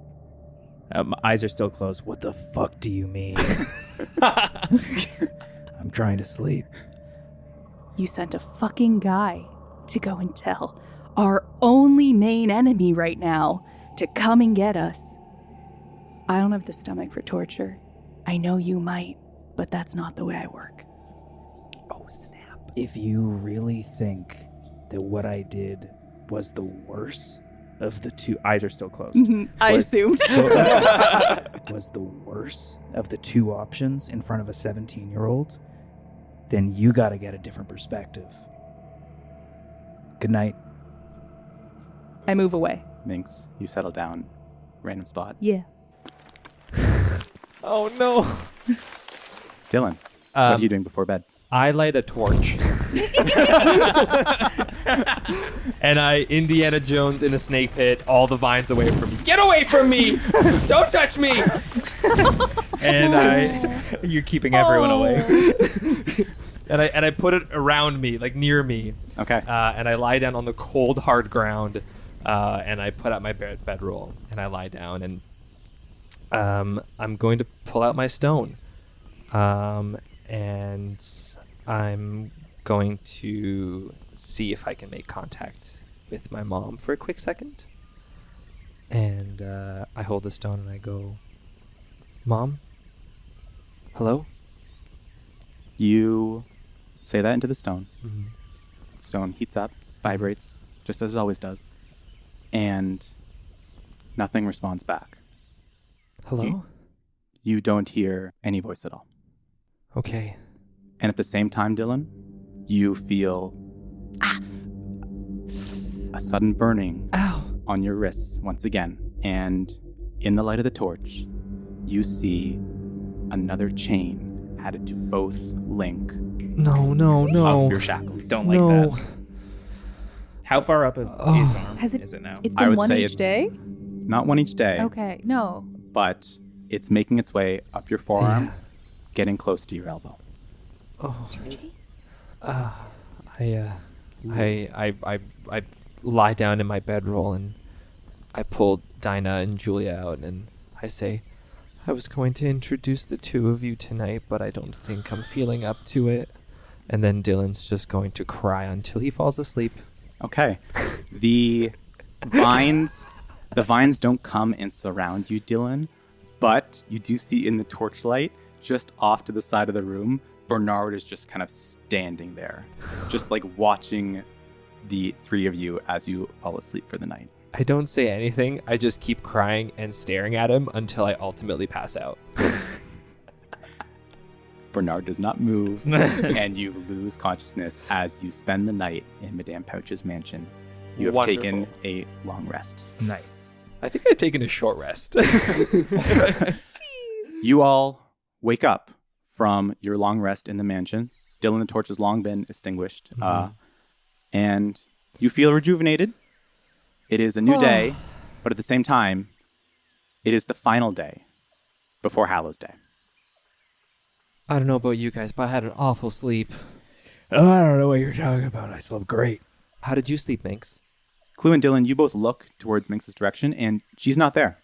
My eyes are still closed. What the fuck do you mean? I'm trying to sleep. You sent a fucking guy to go and tell our only main enemy right now to come and get us. I don't have the stomach for torture. I know you might, but that's not the way I work. Oh, snap. If you really think that what I did was the worst of the two, eyes are still closed. I assumed. Was the worst of the two options in front of a 17-year-old, then you got to get a different perspective. Good night. I move away. Minx, you settle down. Random spot. Yeah. Oh, no. Dylan, what are you doing before bed? I light a torch. And I Indiana Jones in a snake pit, all the vines away from me. Get away from me! Don't touch me! And you're keeping everyone away. And I put it around me, like near me. Okay. And I lie down on the cold, hard ground. And I put out my bedroll and I lie down, and I'm going to pull out my stone. And I'm going to see if I can make contact with my mom for a quick second. And I hold the stone and I go, Mom? Hello? You say that into the stone. Mm-hmm. The stone heats up, vibrates, just as it always does. And nothing responds back. Hello? You don't hear any voice at all. Okay. And at the same time, Dylan, you feel a sudden burning Ow. on your wrists once again. And in the light of the torch, you see another chain added to both link No. of your shackles. Don't like that. How far up his arm Has is it now? It's I been would one say each it's day? not one each day, Okay, no. but it's making its way up your forearm, getting close to your elbow. I lie down in my bedroll and I pull Dinah and Julia out and I say, I was going to introduce the two of you tonight, but I don't think I'm feeling up to it. And then Dylan's just going to cry until he falls asleep. Okay. The vines don't come and surround you, Dylan, but you do see in the torchlight, just off to the side of the room, Bernard is just kind of standing there, just like watching the three of you as you fall asleep for the night. I don't say anything. I just keep crying and staring at him until I ultimately pass out. Bernard does not move, and you lose consciousness as you spend the night in Madame Pouch's mansion. You have Wonderful. taken a long rest. Nice. I think I've taken a short rest. You all wake up from your long rest in the mansion. Dylan, the torch has long been extinguished, and you feel rejuvenated. It is a new day, but at the same time, it is the final day before Hallow's Day. I don't know about you guys, but I had an awful sleep. Oh, I don't know what you're talking about. I slept great. How did you sleep, Minx? Clue and Dylan, you both look towards Minx's direction, and she's not there.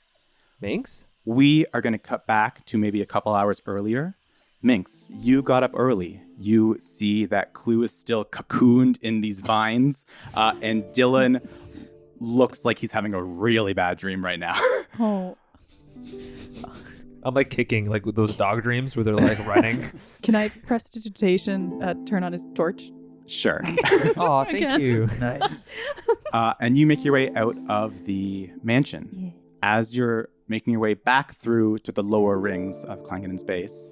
Minx? We are going to cut back to maybe a couple hours earlier. Minx, you got up early. You see that Clue is still cocooned in these vines, and Dylan looks like he's having a really bad dream right now. Oh. I'm like kicking, like with those dog dreams where they're like running. Can I prestidigitation turn on his torch? Sure. Oh, thank Okay. you. Nice. And you make your way out of the mansion. Yeah. As you're making your way back through to the lower rings of Clangeddon's base,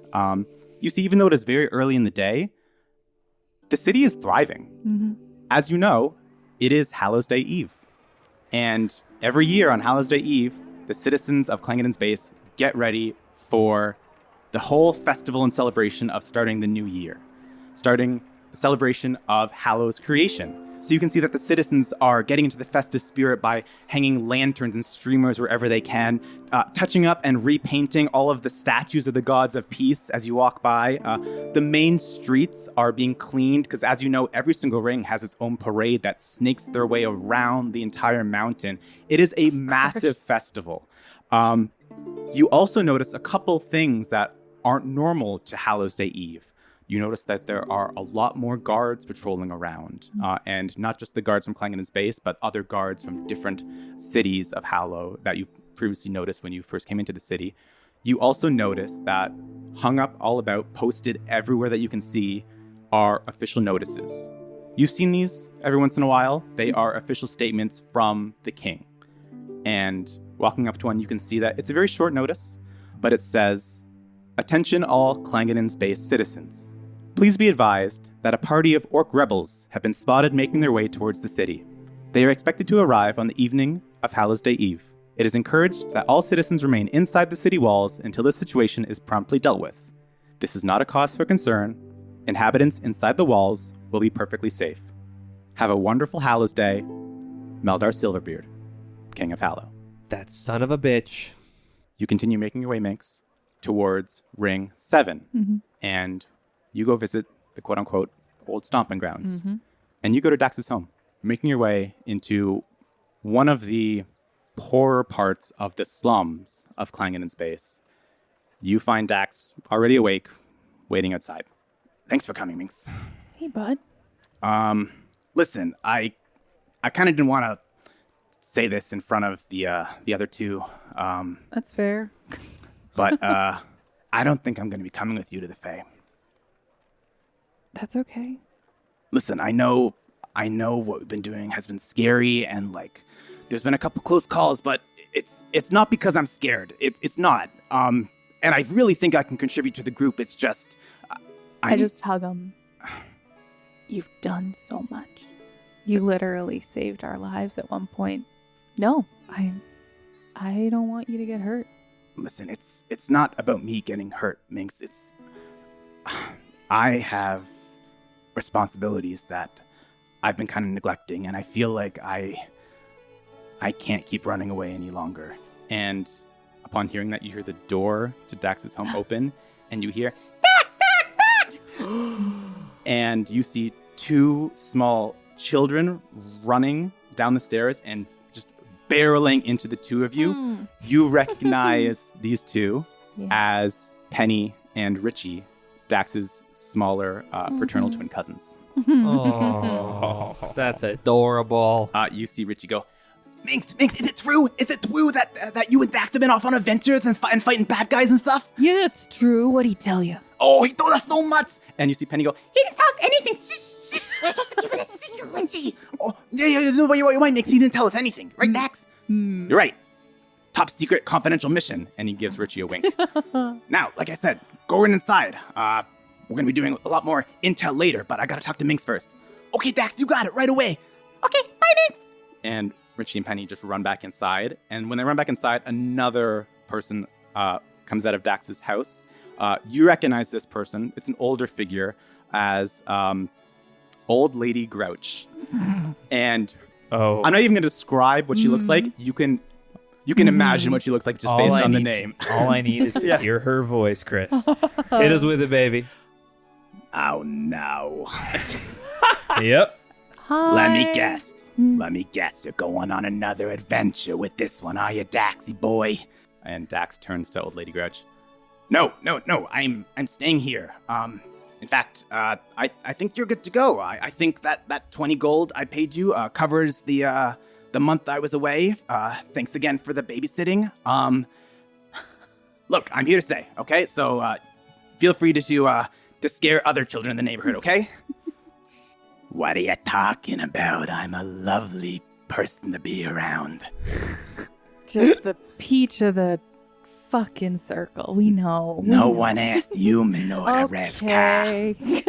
you see, even though it is very early in the day, the city is thriving. Mm-hmm. As you know, it is Hallows Day Eve. And every year on Hallows Day Eve, the citizens of Clangeddon's base get ready for the whole festival and celebration of starting the new year, starting the celebration of Hallow's creation. So you can see that the citizens are getting into the festive spirit by hanging lanterns and streamers wherever they can, touching up and repainting all of the statues of the gods of peace as you walk by. The main streets are being cleaned because, as you know, every single ring has its own parade that snakes their way around the entire mountain. It is a massive festival. You also notice a couple things that aren't normal to Hallows Day Eve. You notice that there are a lot more guards patrolling around, and not just the guards from Clangeddon's base, but other guards from different cities of Hallow that you previously noticed when you first came into the city. You also notice that hung up all about, posted everywhere that you can see, are official notices. You've seen these every once in a while. They are official statements from the king. And walking up to one, you can see that it's a very short notice, but it says, "Attention all Clangeddon's base citizens. Please be advised that a party of orc rebels have been spotted making their way towards the city. They are expected to arrive on the evening of Hallows Day Eve. It is encouraged that all citizens remain inside the city walls until this situation is promptly dealt with. This is not a cause for concern. Inhabitants inside the walls will be perfectly safe. Have a wonderful Hallows Day. Meldar Silverbeard, King of Hallow." That son of a bitch. You continue making your way, Minx, towards Ring 7. And you go visit the quote-unquote old stomping grounds. And you go to Dax's home, making your way into one of the poorer parts of the slums of Clangeddon's base. You find Dax already awake, waiting outside. "Thanks for coming, Minx. Hey, bud. Listen, I kind of didn't want to say this in front of the other two, That's fair. but I don't think I'm going to be coming with you to the Fae. That's okay. Listen, I know what we've been doing has been scary, and like there's been a couple close calls, but it's not because I'm scared. It's not. And I really think I can contribute to the group. It's just I just hug him. You've done so much. You literally saved our lives at one point. No, I don't want you to get hurt. Listen, it's not about me getting hurt, Minx. I have responsibilities that I've been kind of neglecting, and I feel like I can't keep running away any longer. And upon hearing that, you hear the door to Dax's home open, and you hear, Dax, Dax, Dax! And you see two small children running down the stairs and just barreling into the two of you. You recognize these two as Penny and Richie, Dax's smaller fraternal twin cousins. Oh, that's adorable. You see Richie go, Minx, is it true? Is it true that you and Dax have been off on adventures and fighting bad guys and stuff? Yeah, it's true. What'd he tell you? Oh, he told us so much. And you see Penny go, he didn't tell us anything. Shh. We're supposed to keep it a secret, Richie. Oh, yeah, no, you're right, Minx. He didn't tell us anything. Right, Dax? You're right. Top secret confidential mission. And he gives Richie a wink. Now, like I said, go inside. We're going to be doing a lot more intel later, but I got to talk to Minx first. Okay, Dax, you got it right away. Okay, bye, Minx. And Richie and Penny just run back inside. And when they run back inside, another person comes out of Dax's house. You recognize this person. It's an older figure as Old Lady Grouch. And I'm not even going to describe what she looks like. You can imagine what she looks like just based on the name. All I need is to hear her voice, Chris. Hit us with it, baby. Oh, no. Yep. Hi. Let me guess. You're going on another adventure with this one, are you, Daxy boy? And Dax turns to Old Lady Grouch. No. I'm staying here. In fact, I think you're good to go. I think that 20 gold I paid you covers the month I was away. Thanks again for the babysitting. Look, I'm here to stay. Okay, so feel free to scare other children in the neighborhood. Okay. What are you talking about? I'm a lovely person to be around. Just the peach of the fucking circle. We know. No one asked you, Minora Revka. Okay.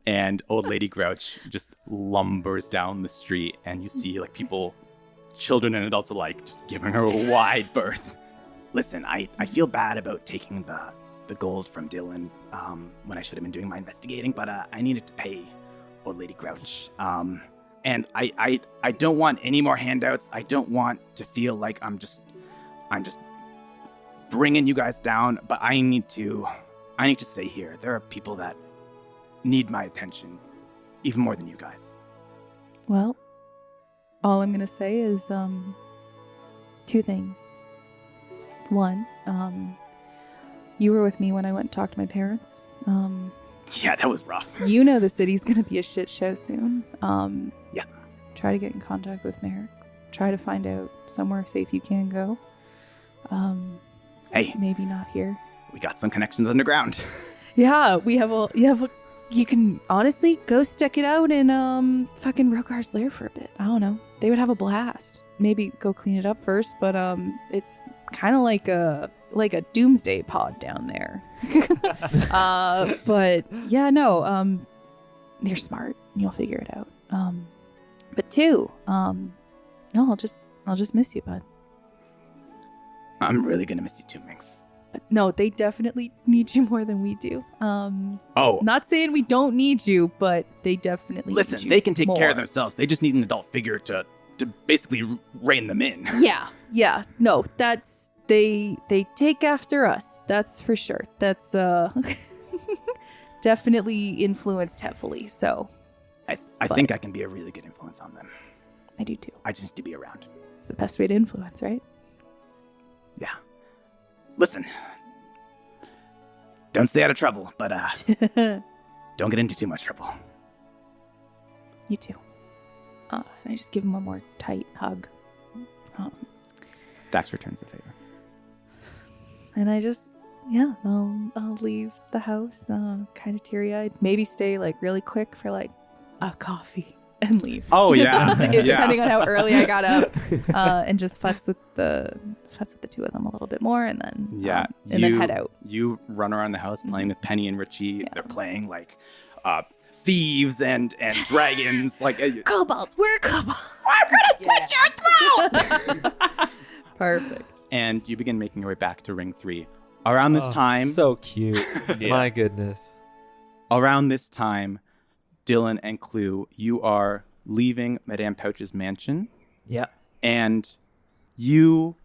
And Old Lady Grouch just lumbers down the street, and you see like people, children and adults alike, just giving her a wide berth. Listen, I feel bad about taking the gold from Dylan when I should have been doing my investigating, but I needed to pay Old Lady Grouch. And I don't want any more handouts. I don't want to feel like I'm just bringing you guys down, but I need to stay here. There are people that need my attention even more than you guys. Well, all I'm going to say is two things. One, you were with me when I went and talked to my parents. Yeah, that was rough. You know the city's going to be a shit show soon. Yeah. Try to get in contact with Merrick. Try to find out somewhere safe you can go. Hey. Maybe not here. We got some connections underground. Yeah, you can honestly go stick it out in fucking Rogar's lair for a bit. I don't know. They would have a blast. Maybe go clean it up first, but it's kind of like a doomsday pod down there. But yeah, no, you're smart. You'll figure it out. But two, no, I'll just miss you, bud. I'm really gonna miss you too, Minx. No, they definitely need you more than we do. Oh. Not saying we don't need you, but they definitely Listen, need you they can take more. care of themselves. They just need an adult figure to basically rein them in. Yeah. No, that's they take after us. That's for sure. That's definitely influenced heavily. So I think I can be a really good influence on them. I do too. I just need to be around. It's the best way to influence, right? Yeah. Listen. Don't stay out of trouble, but don't get into too much trouble. You too. And I just give him one more tight hug. Dax returns the favor. And I just, I'll leave the house, kind of teary-eyed. Maybe stay like really quick for like a coffee and leave. Oh yeah, Depending on how early I got up, and just futz with the two of them a little bit more, and then then head out. You run around the house playing with Penny and Richie. Yeah. They're playing like thieves and dragons. Like Kobolds, we're kobolds. I'm gonna slit your throat! Perfect. and you begin making your way back to Ring 3. Around this time, So cute. My goodness. around this time, Dylan and Clue, you are leaving Madame Pouch's mansion, Yeah. and you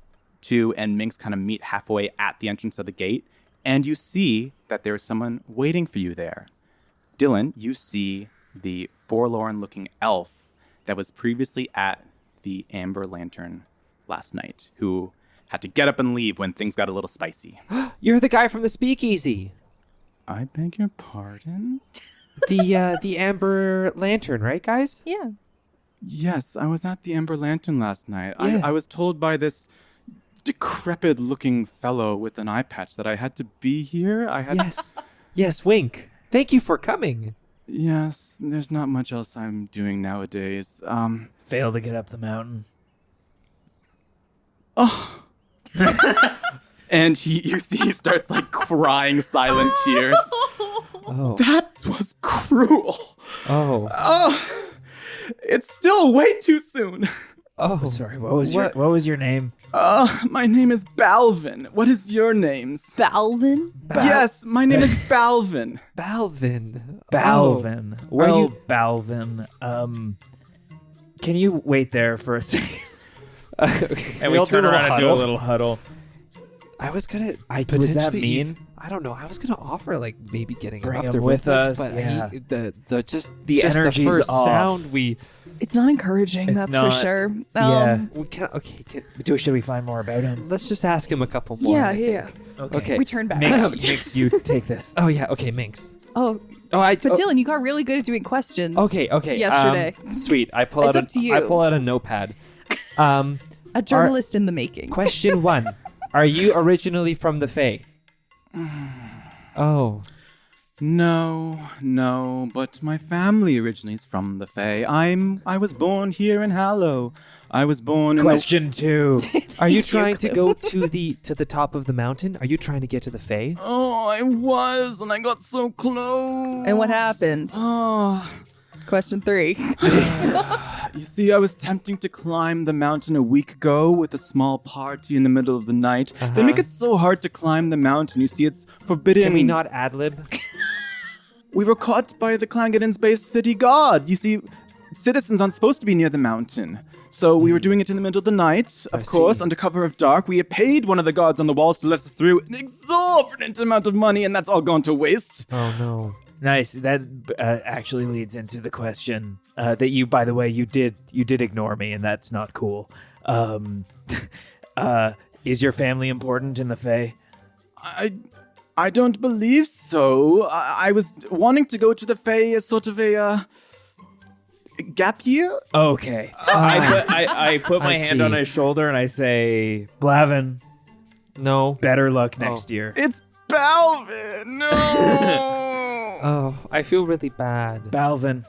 two and Minx kind of meet halfway at the entrance of the gate, and you see that there is someone waiting for you there. Dylan, you see the forlorn-looking elf that was previously at the Amber Lantern last night, who had to get up and leave when things got a little spicy. You're the guy from the speakeasy. I beg your pardon? The Amber Lantern, right, guys? Yeah. Yes, I was at the Amber Lantern last night. Yeah. I was told by this decrepit-looking fellow with an eye patch that I had to be here. Yes, Wink. Thank you for coming. Yes, there's not much else I'm doing nowadays. Failed to get up the mountain. Oh. And you see he starts like crying silent tears. Oh. That was cruel. Oh. Oh, it's still way too soon. Oh. Sorry, what was your name? My name is Balvin. What is your names? Balvin? Yes, my name is Balvin. Balvin. Balvin. Oh. Well, Are you- Balvin. Can you wait there for a second? Okay. And we all turn do a little around and do a huddle. little huddle. I was gonna. Was that potentially mean? I don't know. I was gonna offer like maybe getting Bring him him up there with us, but yeah. the just The just energy's the first off. sound we It's not encouraging, It's that's not. for sure. Yeah. can okay. Should we find more about him? Let's just ask him a couple more. Yeah, I think. yeah. Okay. We turn back. Mix, you take this. Oh yeah. Okay, Minx. Oh, Oh, but Dylan, you got really good at doing questions. Okay. Yesterday. Sweet. I pull It's out. up to you. I pull out a notepad. A journalist in the making. Question 1: Are you originally from the Fae? Oh. No, but my family originally is from the Fae. I was born here in Hallow. I was born in Question 2. Are you Thank trying to Clue. go to the top of the mountain? Are you trying to get to the Fae? Oh, I was, and I got so close. And what happened? Oh, Question 3. you see, I was attempting to climb the mountain a week ago with a small party in the middle of the night. They make it so hard to climb the mountain. You see, it's forbidden. Can we not ad lib? We were caught by the Clangeddon's base city guard. You see, citizens aren't supposed to be near the mountain. So we were doing it in the middle of the night, of course, see. under cover of dark. We had paid one of the guards on the walls to let us through an exorbitant amount of money, and that's all gone to waste. Oh no. Nice. That actually leads into the question that you, by the way, you did ignore me, and that's not cool. Is your family important in the Fae? I don't believe so. I was wanting to go to the Fae as sort of a gap year. Okay. I put my I hand see. on his shoulder and I say, Blavin, No. better luck next year. It's Balvin. No. Oh, I feel really bad. Balvin,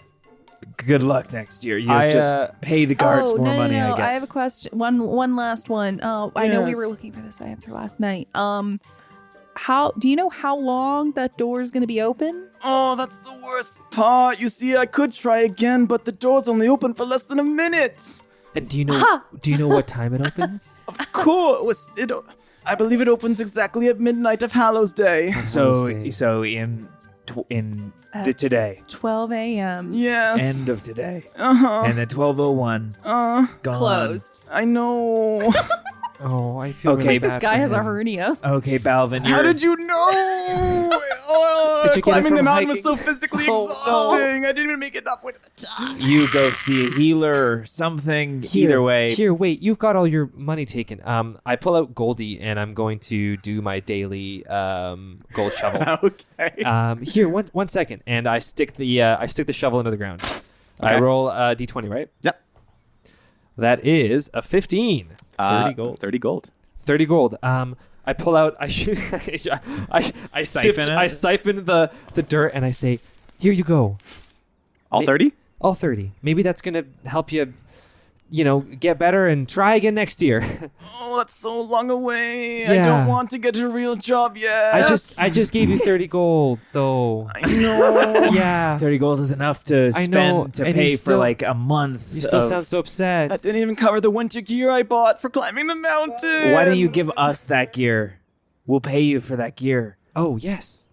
good luck next year. You I, just pay the guards more money, I guess. I have a question. One last one. I know we were Yes. looking for this answer last night. How do you know how long that door is going to be open? Oh, that's the worst part. You see, I could try again, but the door's only open for less than a minute. And do you know Ha! do you know what time it opens? Of course, I believe it opens exactly at midnight of Hallows Day. So At today, 12 a.m. Yes. end of today, Uh-huh. and then 12:01 gone. Closed. I know. Oh, I feel Okay, really This bad guy for has a him. hernia. Okay, Balvin, How did you know? Oh, Did you get it climbing the from mountain was hiking? so physically Oh, no. exhausting. I didn't even make it up to the top. you go see a healer or something? Either way, Here, wait. You've got all your money taken. I pull out Goldie and I'm going to do my daily gold shovel. Okay. Here, one second, and I stick the shovel into the ground. I Okay. roll a d20, right? Yep. That is a 15. 30 gold. 30 gold. 30 gold. I pull out. I Siphon it? I siphon the dirt and I say, "Here you go, All 30? all 30. Maybe that's gonna help you get better and try again next year. Oh, that's so long away. Yeah. I don't want to get a real job yet. I just gave you 30 gold, though. I know. Yeah. 30 gold is enough to I know, spend to and pay he's for still- like a month. You still of- sound so upset. That didn't even cover the winter gear I bought for climbing the mountain. Why don't you give us that gear? We'll pay you for that gear. Oh, yes.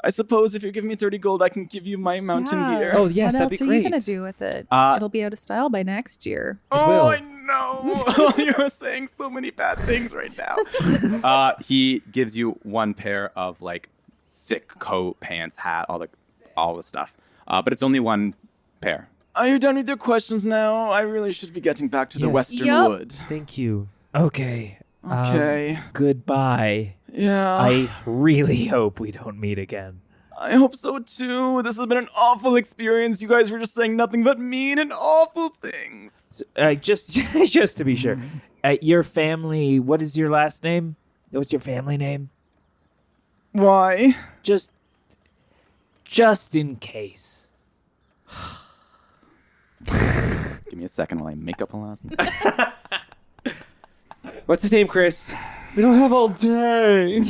I suppose if you're giving me 30 gold, I can give you my mountain gear. Oh, yes, what that'd be else are great. you gonna do with it? Uh, It'll be out of style by next year. Oh, I know. You're saying so many bad things right now. He gives you one pair of like thick coat, pants, hat, all the stuff. But it's only one pair. Are you done with your questions now? I really should be getting back to the Yes. Western Yup. Wood. Thank you. Okay. Okay. Goodbye. Yeah. I really hope we don't meet again. I hope so too. This has been an awful experience. You guys were just saying nothing but mean and awful things. Just to be sure, your family. What is your last name? What's your family name? Why? Just in case. Give me a second while I make up a last name. What's his name, Chris? We don't have all day.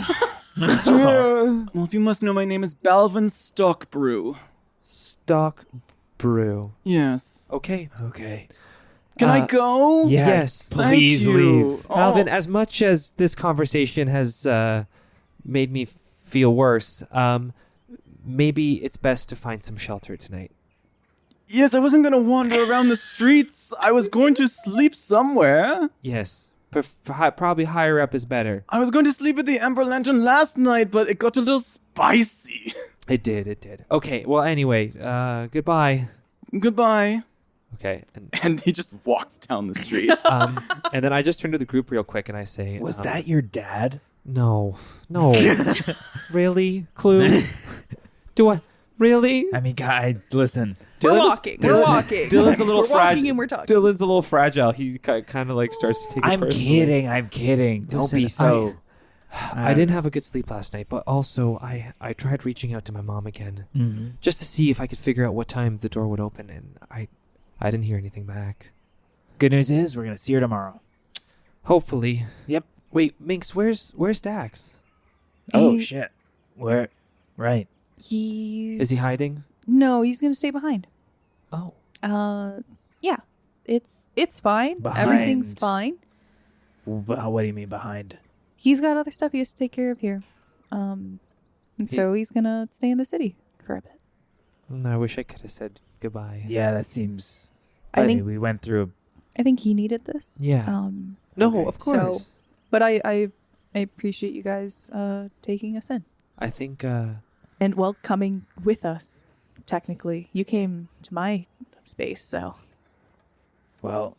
Well, if you must know, my name is Balvin Stockbrew. Stock Brew. Yes. Okay. Okay. Can I go? Yeah, Yes. please Thank you. leave. Oh. Alvin, as much as this conversation has made me feel worse, maybe it's best to find some shelter tonight. Yes, I wasn't going to wander around the streets. I was going to sleep somewhere. Yes. Probably higher up is better. I was going to sleep at the Emperor Lantern last night, but it got a little spicy. It did. Okay, well, anyway, goodbye. Goodbye. Okay, And he just walks down the street. and then I just turn to the group real quick and I say... Was that your dad? No. Really? Clue? Do I... Really? I mean, God, listen. We're Dylan's- walking. We're walking. Dylan's a little We're walking and we're talking. Dylan's a little fragile. He kind of like starts to take it I'm personally. kidding. Don't Listen, be so. I didn't have a good sleep last night, but also I tried reaching out to my mom again Mhm. just to see if I could figure out what time the door would open, and I didn't hear anything back. Good news is we're gonna see her tomorrow. Hopefully. Yep. Wait, Minx, where's Dax? Oh He- shit. Where? Right. He's... Is he hiding? No, he's gonna stay behind. Oh. Yeah. It's fine. Behind. Everything's fine. What do you mean behind? He's got other stuff he has to take care of here. And so he's gonna stay in the city for a bit. I wish I could have said goodbye. Yeah, that seems. I think we went through. I think he needed this. Yeah. No, okay. of So- course. But I appreciate you guys taking us in. I think And well, coming with us, technically. You came to my space, so. Well,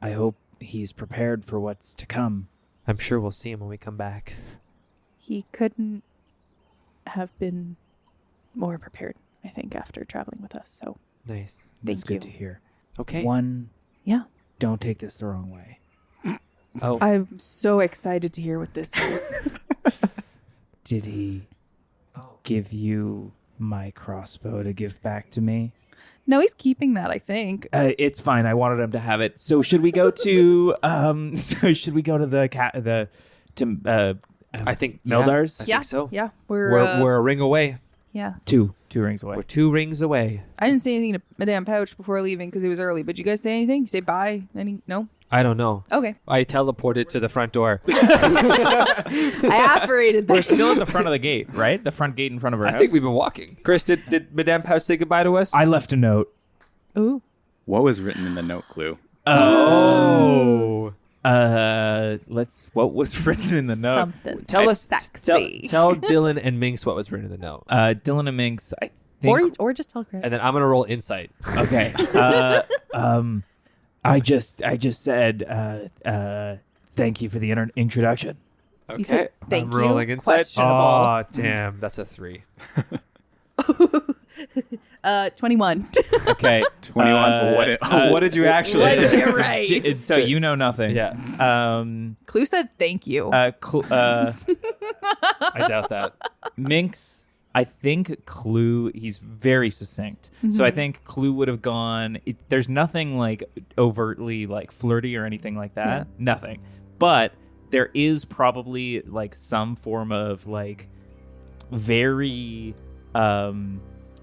I hope he's prepared for what's to come. I'm sure we'll see him when we come back. He couldn't have been more prepared, I think, after traveling with us. So, Nice. thank That's you. good to hear. Okay. One. Yeah. Don't take this the wrong way. Oh. I'm so excited to hear what this is. Did he give you my crossbow to give back to me? No, he's keeping that, I think. It's fine. I wanted him to have it. So should we go to the I think Meldar's? I Yeah. think so. Yeah. We're a ring away. Yeah. Two rings away. We're 2 rings away. I didn't say anything to Madame Pouch before leaving because it was early. But you guys say anything? You say bye? No? I don't know. Okay. I teleported to the front door. I operated We're there. still at the front of the gate, right? The front gate in front of our I house. think we've been walking. Chris, did Madame Pouch say goodbye to us? I left a note. Ooh. What was written in the note, Clue? Oh. What was written in the note? Something. Tell us. Sexy. Tell Dylan and Minx what was written in the note. Dylan and Minx, I think. Or just tell Chris. And then I'm going to roll insight. Okay. I just said thank you for the introduction. Okay. said, "Thank I'm you?" rolling insight. Questionable. Oh, damn. That's a 3. 21. Okay. 21. What did you actually What say? you're right. So you know nothing. Yeah. Clue said thank you. I doubt that. Minx, I think Clue, he's very succinct. So I think Clue would have gone, there's nothing like overtly like flirty or anything like that. Yeah. Nothing. But there is probably like some form of like very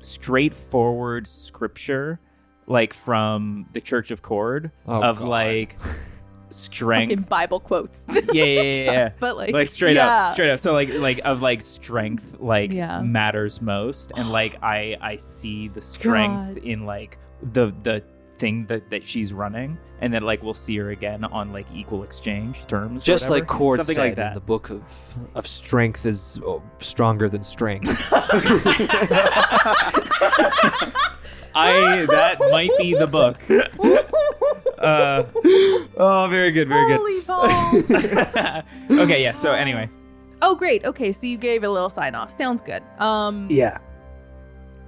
straightforward scripture, like from the Church of Cord, God. like strength. Fucking Bible quotes. Yeah. But like straight up. So like of like strength like Yeah. matters most, and like I see the strength God. in like the thing that she's running, and then like we'll see her again on like equal exchange terms, or Just whatever. like Cord something said like in that. the book of strength is stronger than strength. That might be the book. Oh, very good, very good. Holy balls. Okay, yeah. So anyway, Oh, great. Okay, so you gave a little sign off. Sounds good. yeah.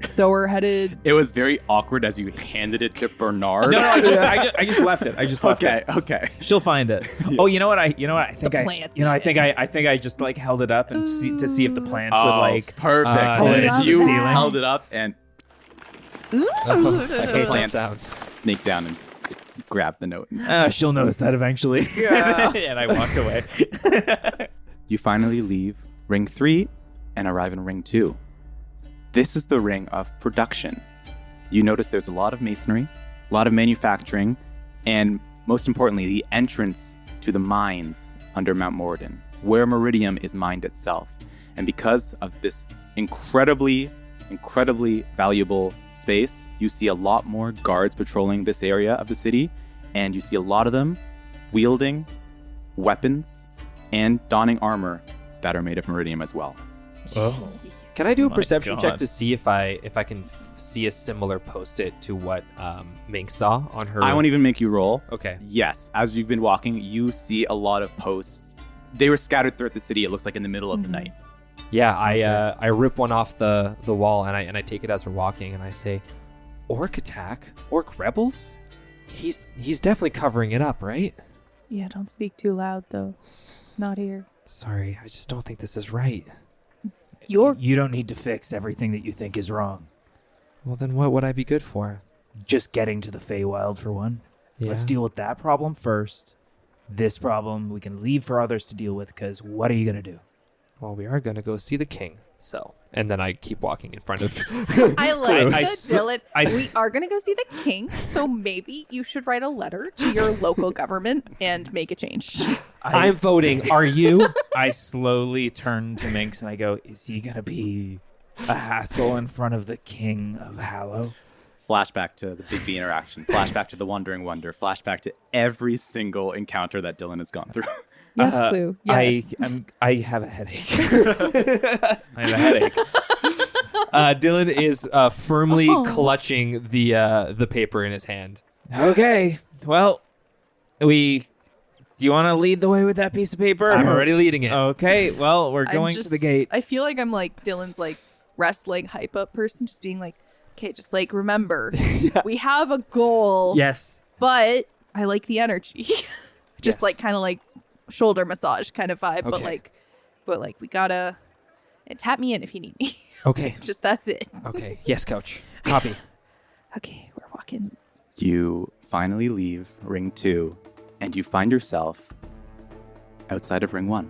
So we're headed. It was very awkward as you handed it to Bernard. No, I just left it. I just left it. Okay. She'll find it. Oh, you know what? I think The I plants. I think I just like held it up and to see if the plants would like perfect. pull it I into you the ceiling. held it up and I hate that plants sound. snake down and grab the note. She'll notice that eventually. Yeah. And I walked away. You finally leave Ring 3 and arrive in Ring 2. This is the ring of production. You notice there's a lot of masonry, a lot of manufacturing, and most importantly, the entrance to the mines under Mount Moradin, where Meridium is mined itself. And because of this incredibly valuable space, you see a lot more guards patrolling this area of the city, and you see a lot of them wielding weapons and donning armor that are made of Meridium as well. Oh. Can I do a My perception check God. to see if I can see a similar post-it to what Mink saw on her? I won't even make you roll. Okay. Yes, as you've been walking, you see a lot of posts. They were scattered throughout the city. It looks like in the middle of the night. Yeah, I rip one off the wall and I take it as we're walking and I say, "Orc attack? Orc rebels? He's definitely covering it up, right?" Yeah, don't speak too loud though. Not here. Sorry, I just don't think this is right. You don't need to fix everything that you think is wrong. Well, then what would I be good for? Just getting to the Feywild for one. Yeah. Let's deal with that problem first. This problem we can leave for others to deal with, because what are you going to do? Well, we are going to go see the king, so. And then I keep walking in front of... I like that, Dylan. I We are going to go see the king, so maybe you should write a letter to your local government and make a change. I'm voting. Are you? I slowly turn to Minx and I go, is he going to be a hassle in front of the king of Hallow? Flashback to the Big B interaction. Flashback to the Wandering Wonder. Flashback to every single encounter that Dylan has gone through. Yes, Clue. Yes. I have a headache. I have a headache. Dylan is firmly clutching the paper in his hand. Okay. Well, do you want to lead the way with that piece of paper? I'm already leading it. Okay. Well, we're going to the gate. I feel like I'm like Dylan's like wrestling hype up person, just being like, okay, just like remember, we have a goal. Yes. But I like the energy. Just Yes. like kind of like shoulder massage kind of vibe, Okay. but like we gotta and tap me in if you need me. Okay. Just that's it. Okay. Yes, coach. Copy. Okay, we're walking. You finally leave Ring 2, and you find yourself outside of Ring 1.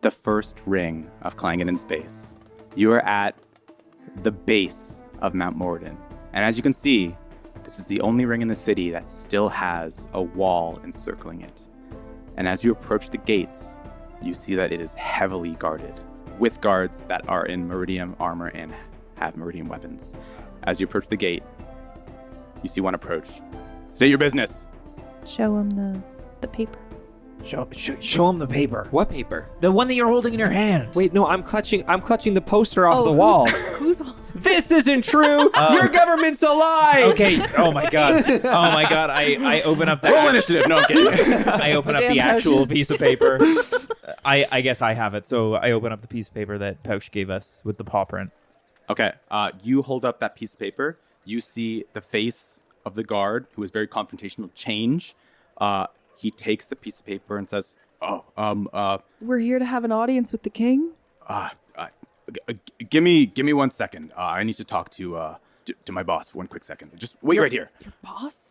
The first ring of Clangon in space. You are at the base of Mount Moradin. And as you can see, this is the only ring in the city that still has a wall encircling it. And as you approach the gates, you see that it is heavily guarded, with guards that are in Meridium armor and have Meridium weapons. As you approach the gate, you see one approach. State your business. Show him the paper. Show him the paper. What paper? The one that you're holding in your hand. Wait, no, I'm clutching the poster off the wall. Who's This isn't true. Your government's a lie. Okay. Oh my god. I open up Roll that. initiative. No, I'm kidding. I open up the Damn, actual Pouch's. piece of paper. I guess I have it. So I open up the piece of paper that Pouch gave us with the paw print. Okay, you hold up that piece of paper. You see the face of the guard, who is very confrontational, change. He takes the piece of paper and says, We're here to have an audience with the king. Give me 1 second. I need to talk to my boss for 1 quick second. Just wait right here. Your boss?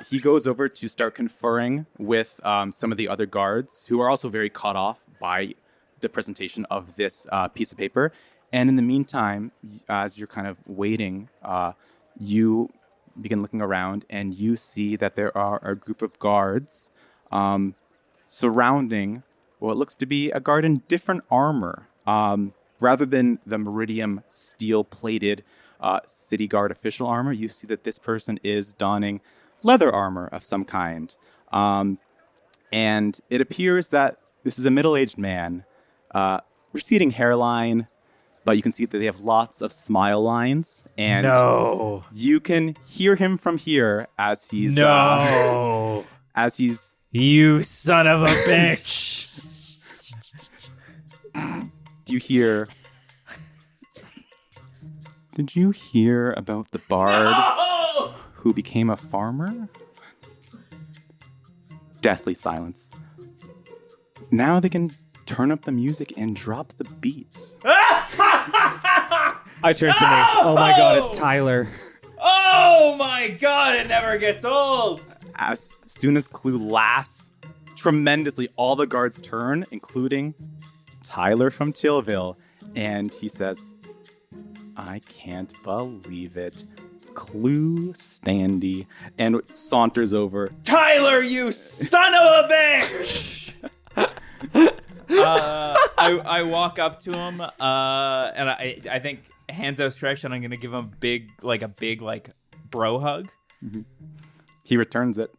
He goes over to start conferring with some of the other guards who are also very caught off by the presentation of this piece of paper. And in the meantime, as you're kind of waiting, you begin looking around and you see that there are a group of guards surrounding what looks to be a guard in different armor. Rather than the Meridium steel-plated city guard official armor, you see that this person is donning leather armor of some kind. And it appears that this is a middle-aged man, receding hairline, but you can see that they have lots of smile lines. And you can hear him from here as he's... as he's... You son of a bitch! You hear... Did you hear about the bard who became a farmer? Deathly silence. Now they can turn up the music and drop the beat. I turn to Nate. Oh my god, it's Tyler. Oh my god, it never gets old! As soon as Clue laughs tremendously, all the guards turn, including Tyler from Tillville, and he says, I can't believe it. Clue Standy, and saunters over. Tyler, you son of a bitch! I walk up to him, and I think hands outstretched, and I'm gonna give him a big bro hug. Mm-hmm. He returns it.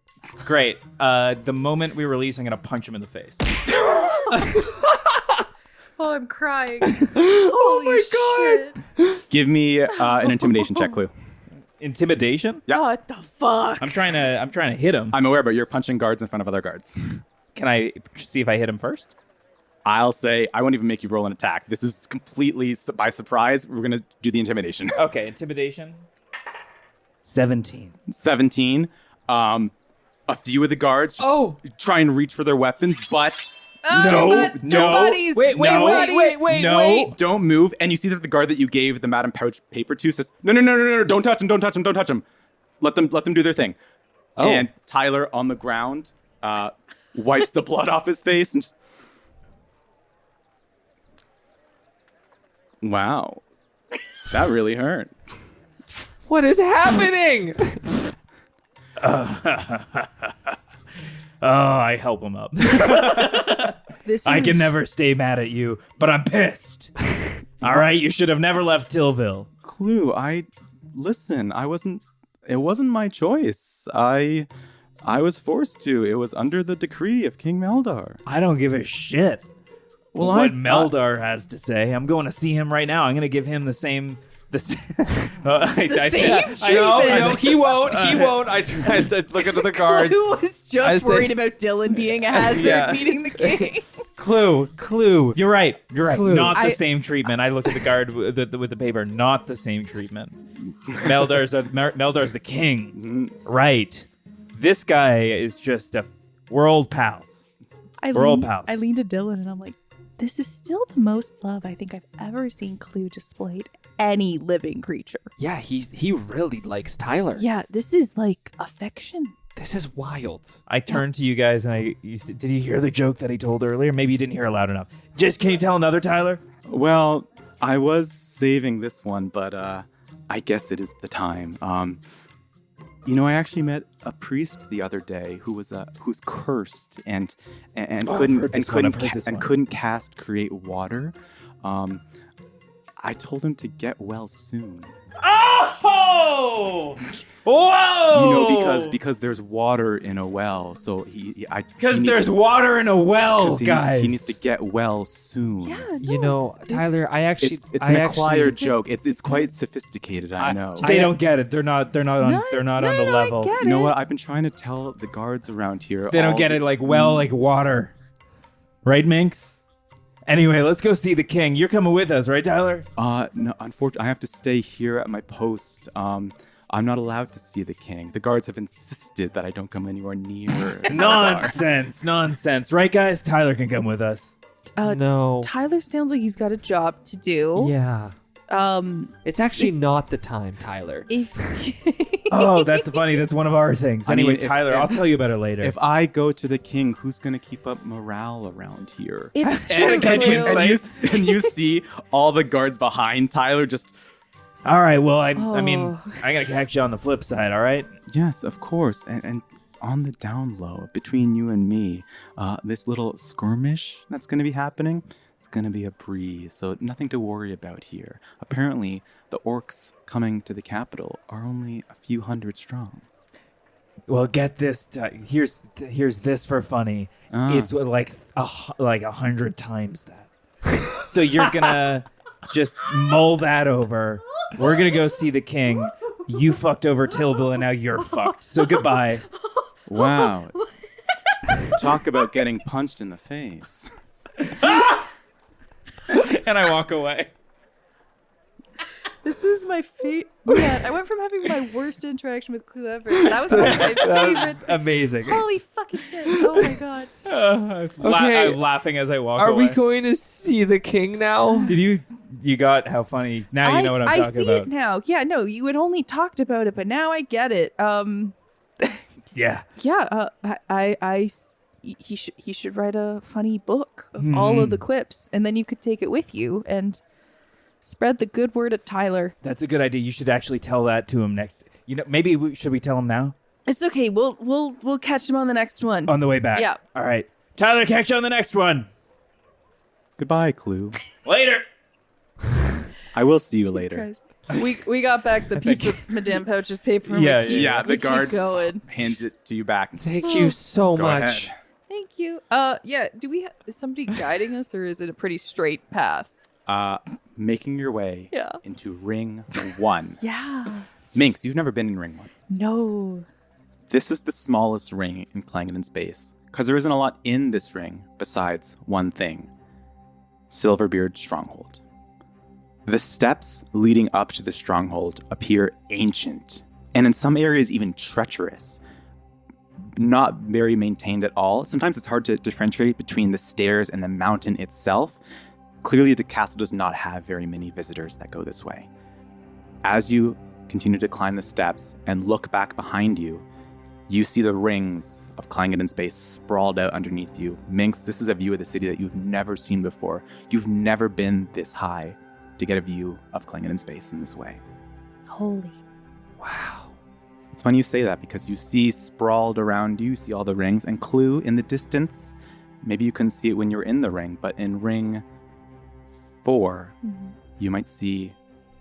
Great. The moment we release, I'm gonna punch him in the face. Oh, I'm crying. Holy shit. Give me an intimidation check, Clue. Intimidation? Yeah. What the fuck? I'm trying to hit him. I'm aware, but you're punching guards in front of other guards. Can I see if I hit him first? I'll say I won't even make you roll an attack. This is completely by surprise. We're gonna do the intimidation. Okay, intimidation. 17. 17. A few of the guards just try and reach for their weapons, but No. Buddies. Wait, don't move. And you see that the guard that you gave the Madam Pouch paper to says, no, don't touch him, don't touch him. Let them do their thing. Oh. And Tyler on the ground wipes the blood off his face and just, wow, that really hurt. What is happening? I help him up. I can never stay mad at you, but I'm pissed. All right, you should have never left Tillville. Clue, listen, it wasn't my choice. I was forced to. It was under the decree of King Meldar. I don't give a shit what Meldar has to say. I'm going to see him right now. I'm going to give him the same... The same treatment. No, he won't. I tried to look into the cards. Clue was just worried about Dylan being a hazard meeting the king. Clue. You're right. Clue. Not the same treatment. I look at the guard with the paper. Not the same treatment. Meldar's the king. Mm-hmm. Right. This guy is just we're old pals. We're old pals. I leaned to Dylan and I'm like, this is still the most love I think I've ever seen Clue displayed any living creature. Yeah, he really likes Tyler. Yeah, this is like affection. This is wild. I turned to you guys and did you hear the joke that he told earlier? Maybe you didn't hear it loud enough. Can you tell another, Tyler? Well, I was saving this one, but I guess it is the time. I actually met a priest the other day who's cursed and couldn't create water. I told him to get well soon. Oh! Whoa! Because there's water in a well, so there's water in a well, guys. He needs to get well soon. Yeah, Tyler, I actually it's an acquired joke. It's quite sophisticated. I know. They don't get it. They're not on the level. I get You know it. what? I've been trying to tell the guards around here. They don't get it like water. Right, Minx? Anyway, let's go see the king. You're coming with us, right, Tyler? No, unfortunately, I have to stay here at my post. I'm not allowed to see the king. The guards have insisted that I don't come anywhere near. Nonsense. Right, guys? Tyler can come with us. No. Tyler sounds like he's got a job to do. Yeah. It's actually not the time, Tyler. If Oh, that's funny. That's one of our things. I mean, Anyway, if- Tyler, if- I'll tell you about it later. If I go to the king, who's going to keep up morale around here? it's And true, can you Clue. say- And you see all the guards behind Tyler just, All right, well, I mean, Oh. I gotta catch you on the flip side, all right? yes, of course. And on the down low, between you and me, this little skirmish that's going to be happening, it's going to be a breeze. So nothing to worry about here. Apparently, the orcs coming to the capital are only a few hundred strong. Well, get this. Here's this for funny. Ah. It's like 100 times that. So you're gonna just mull that over. We're gonna go see the king. You fucked over Tillville, and now you're fucked. So goodbye. Wow. Talk about getting punched in the face. And I walk away. This is my favorite. Man, I went from having my worst interaction with Clue ever. That was one of my favorite. Amazing. Holy fucking shit. Oh my god. Okay. I'm laughing as I walk Are away. we going to see the king now? Did you got how funny? Now you know what I'm I talking see about. it now. Yeah, no, you had only talked about it, but now I get it. Yeah. Yeah, he should write a funny book of all of the quips, and then you could take it with you and spread the good word at Tyler. That's a good idea. You should actually tell that to him next. You know, maybe should we tell him now It's okay. We'll catch him on the next one. on the way back? Yeah. All right. Tyler, catch you on the next one. Goodbye, Clue. Later. I will see you later. Christ. We got back the piece of Madame Pouch's paper. And Yeah, we keep, yeah, we the keep guard- going. Hands it to you back. Thank you so Go much. ahead. Thank you. Yeah. Do we? Is somebody guiding us, or is it a pretty straight path? Making your way Yeah. into Ring 1. Yeah. Minx, you've never been in Ring 1. No. This is the smallest ring in Clangon space, because there isn't a lot in this ring besides one thing: Silverbeard Stronghold. The steps leading up to the stronghold appear ancient, and in some areas even treacherous. Not very maintained at all. Sometimes it's hard to differentiate between the stairs and the mountain itself. Clearly, the castle does not have very many visitors that go this way. As you continue to climb the steps and look back behind you, you see the rings of Clangon space sprawled out underneath you. Minx, this is a view of the city that you've never seen before. You've never been this high to get a view of Clangon space in this way. Holy. Wow. It's funny you say that because you see sprawled around you see all the rings, and Clue in the distance. Maybe you couldn't see it when you were in the ring, but in Ring 4, you might see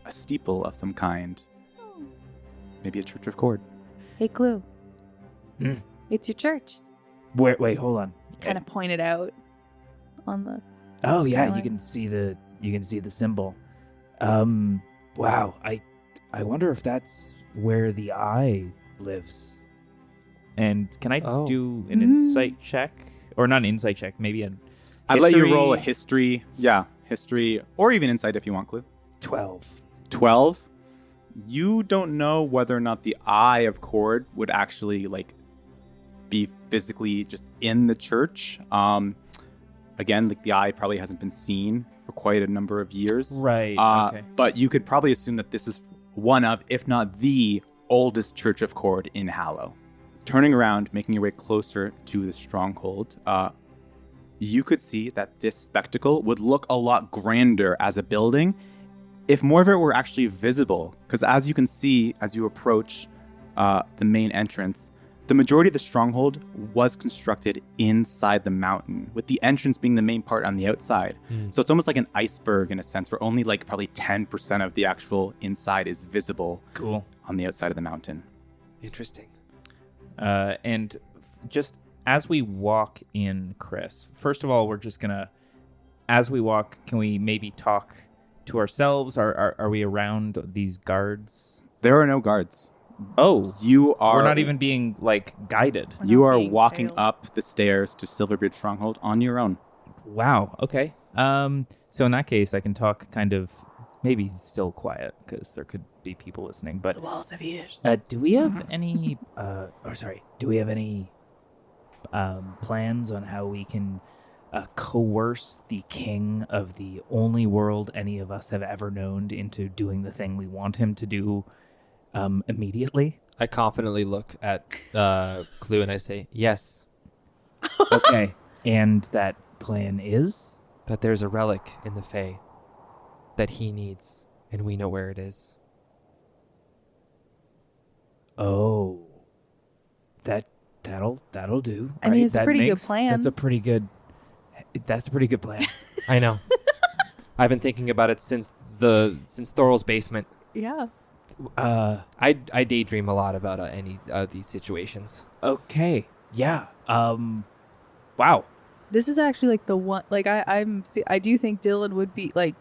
a steeple of some kind. Maybe a Church of Cord. Hey, Clue. Hmm? It's your church. Wait, hold on. Kind of pointed out on the. Oh yeah, skyline. you can see the symbol. Wow. I wonder if that's where the eye lives. And can I Oh. do an insight check, or not an insight check? Maybe an. I'd let you history? roll a history. Yeah, history, or even insight if you want, Clue. 12. 12. You don't know whether or not the Eye of Cord would actually be physically just in the church. Again, the eye probably hasn't been seen for quite a number of years. Right. Okay. But you could probably assume that this is one of, if not the oldest Church of Cord in Hallow. Turning around, making your way closer to the stronghold, you could see that this spectacle would look a lot grander as a building if more of it were actually visible. Because as you can see, as you approach the main entrance, the majority of the stronghold was constructed inside the mountain, with the entrance being the main part on the outside. So it's almost like an iceberg in a sense, where only probably 10% of the actual inside is visible Cool. on the outside of the mountain. Interesting. And just as we walk in, Chris, first of all, we're just gonna, as we walk, can we maybe talk to ourselves? Are we around these guards? There are no guards. Oh, You are we're not even being guided. You not are being walking trailed. up the stairs to Silverbeard Stronghold on your own. Wow. Okay. So in that case, I can talk kind of maybe still quiet because there could be people listening. But Walls of ears. do we have any? Do we have any plans on how we can coerce the king of the only world any of us have ever known into doing the thing we want him to do immediately? I confidently look at Clue and I say, yes, Okay. And that plan is? that there's a relic in the Fae that he needs, and we know where it is. Oh. That'll do. I mean, right? it's a That pretty good makes- plan. That's a pretty good plan. I know. I've been thinking about it since Thorol's basement. Yeah. I daydream a lot about any of these situations. Okay. Yeah. Wow. This is actually like the one. Like I do think Dylan would be like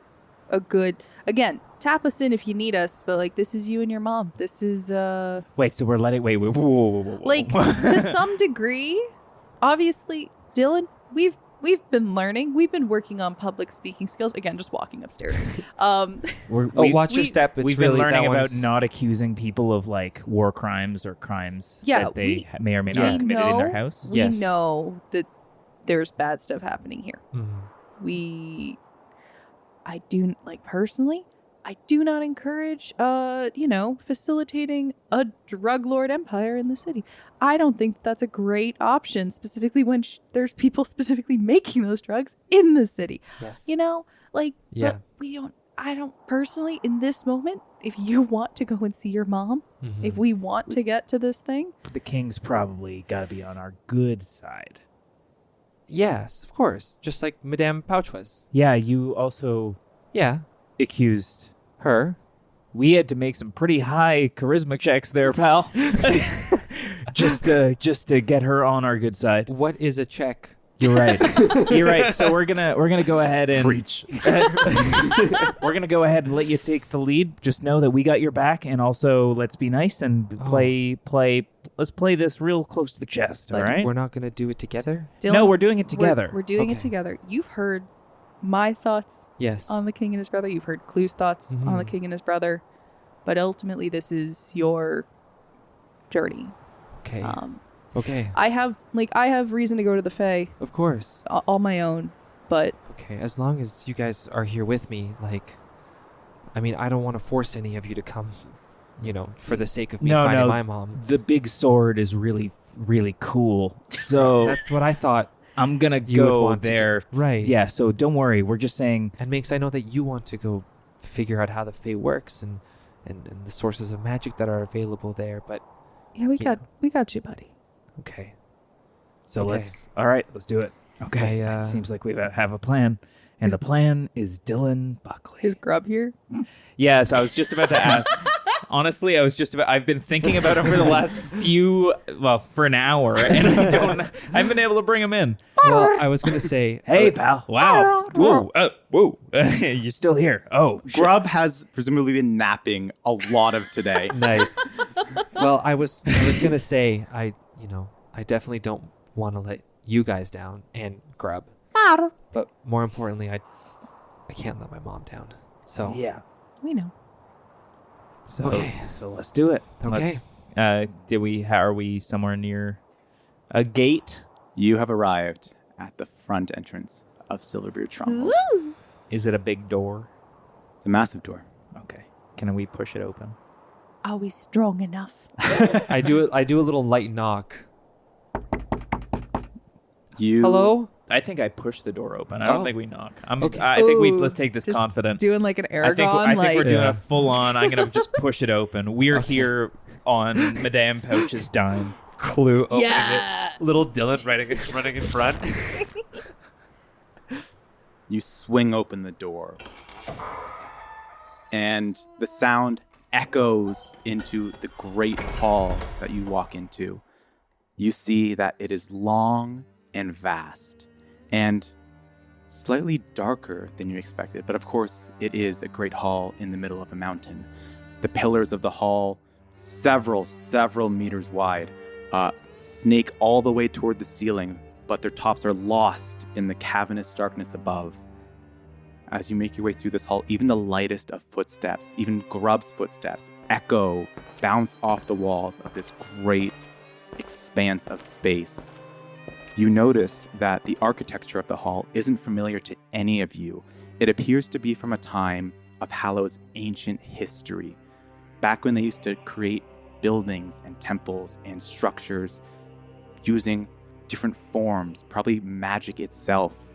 a good. Again, tap us in if you need us. But like, this is you and your mom. This is Wait, so we're letting wait, whoa. like to some degree. Obviously, Dylan, we've been learning. We've been working on public speaking skills. Again, just walking upstairs. Watch your step. It's We've really been learning that about one's- not accusing people of like war crimes or crimes Yeah, that they we- may or may not we have committed in their know- house. We Yes. know that there's bad stuff happening here. Mhm. I do like personally. I do not encourage, facilitating a drug lord empire in the city. I don't think that's a great option, specifically when there's people specifically making those drugs in the city. Yes. But Yeah. I don't personally, in this moment, if you want to go and see your mom, Mhm. if we want to get to this thing, The king's probably got to be on our good side. Yes, of course. Just like Madame Pouch was. Yeah, you also Yeah. accused. Her. We had to make some pretty high charisma checks there, pal. just to get her on our good side. What is a check? You're right. You're right. So we're gonna go ahead and Preach. we're gonna go ahead and let you take the lead. Just know that we got your back, and also let's be nice and play. Let's play this real close to the chest. All right. We're not going to do it together? Dylan, No, we're doing it together. We're doing it Okay. together. You've heard my thoughts Yes. on the king and his brother. You've heard Clue's thoughts on the Mhm. king and his brother. But ultimately, this is your journey. Okay. Um, Okay. I have reason to go to the Fae Of course. all my own, but Okay. As long as you guys are here with me, I don't want to force any of you to come, for the sake of me finding my mom. The big sword is really, really cool. So That's what I thought. I'm gonna You would go want to do- there. Right. Yeah. So don't worry. We're just saying. And Minx, I know that you want to go figure out how the Fae works and the sources of magic that are available there, but yeah, we got you, buddy. okay. So Okay. let's do it. Okay. I, It seems like we have a plan, and the plan is Dylan Buckley. Is Grub here? Yes, I was just about to ask. Honestly, I've been thinking about him for the last for an hour, and I haven't been able to bring him in. Well, I was going to say, Hey, pal. Wow. Whoa. You're still here. Oh, shit. Grub has presumably been napping a lot of today. nice. Well, I was going to say, I definitely don't want to let you guys down and Grub. But more importantly, I can't let my mom down. So, Yeah. We know. So, Okay. So let's do it. Okay. Are we somewhere near a gate? You have arrived at the front entrance of Silverbeard Stronghold. Is it a big door? It's a massive door. Okay. Can we push it open? Are we strong enough? I do a little light knock. You Hello? I think I push the door open. I don't Oh. think we knock. Okay. I think Ooh, let's take this just confident. Doing like an I Aragon, think we're doing Yeah. a full on. I'm gonna just push it open. We're here on Madame Pouch's dime. Clue opening yeah. it. Little Dylan running in front. You swing open the door, and the sound echoes into the great hall that you walk into. You see that it is long and vast, and slightly darker than you expected, but of course it is a great hall in the middle of a mountain. The pillars of the hall, several meters wide, snake all the way toward the ceiling, but their tops are lost in the cavernous darkness above. As you make your way through this hall, even the lightest of footsteps, even Grub's footsteps, echo, bounce off the walls of this great expanse of space. You notice that the architecture of the hall isn't familiar to any of you. It appears to be from a time of Hallow's ancient history, back when they used to create buildings and temples and structures using different forms, probably magic itself.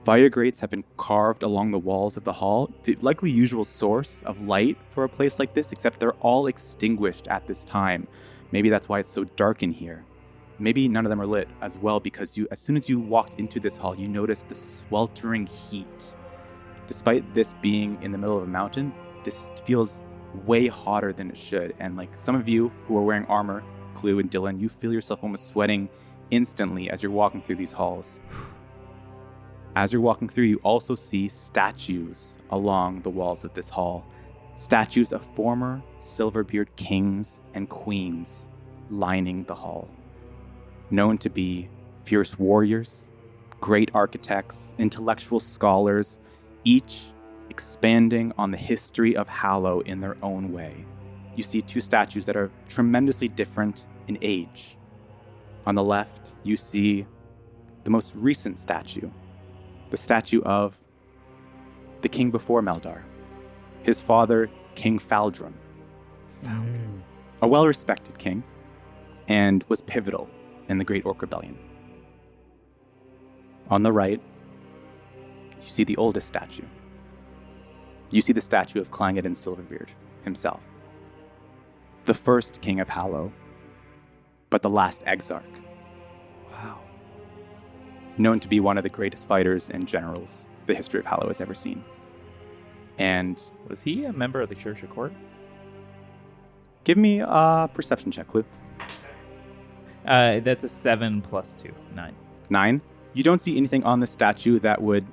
Fire grates have been carved along the walls of the hall, the likely usual source of light for a place like this, except they're all extinguished at this time. Maybe that's why it's so dark in here. Maybe none of them are lit as well, because as soon as you walked into this hall, you noticed the sweltering heat. Despite this being in the middle of a mountain, this feels way hotter than it should. And like some of you who are wearing armor, Clue and Dylan, you feel yourself almost sweating instantly as you're walking through these halls. As you're walking through, you also see statues along the walls of this hall. Statues of former Silverbeard kings and queens lining the hall. Known to be fierce warriors, great architects, intellectual scholars, each expanding on the history of Hallow in their own way. You see two statues that are tremendously different in age. On the left, you see the most recent statue, the statue of the king before Meldar, his father, King Faldrum, a well-respected king, and was pivotal in the Great Orc Rebellion. On the right, you see the oldest statue. You see the statue of Clangeddin Silverbeard himself, the first king of Hallow, but the last exarch. Wow. Known to be one of the greatest fighters and generals the history of Hallow has ever seen. And Was he a member of the Church of Court? give me a perception check, Clue. That's a 7 + 2, 9. 9. You don't see anything on the statue that would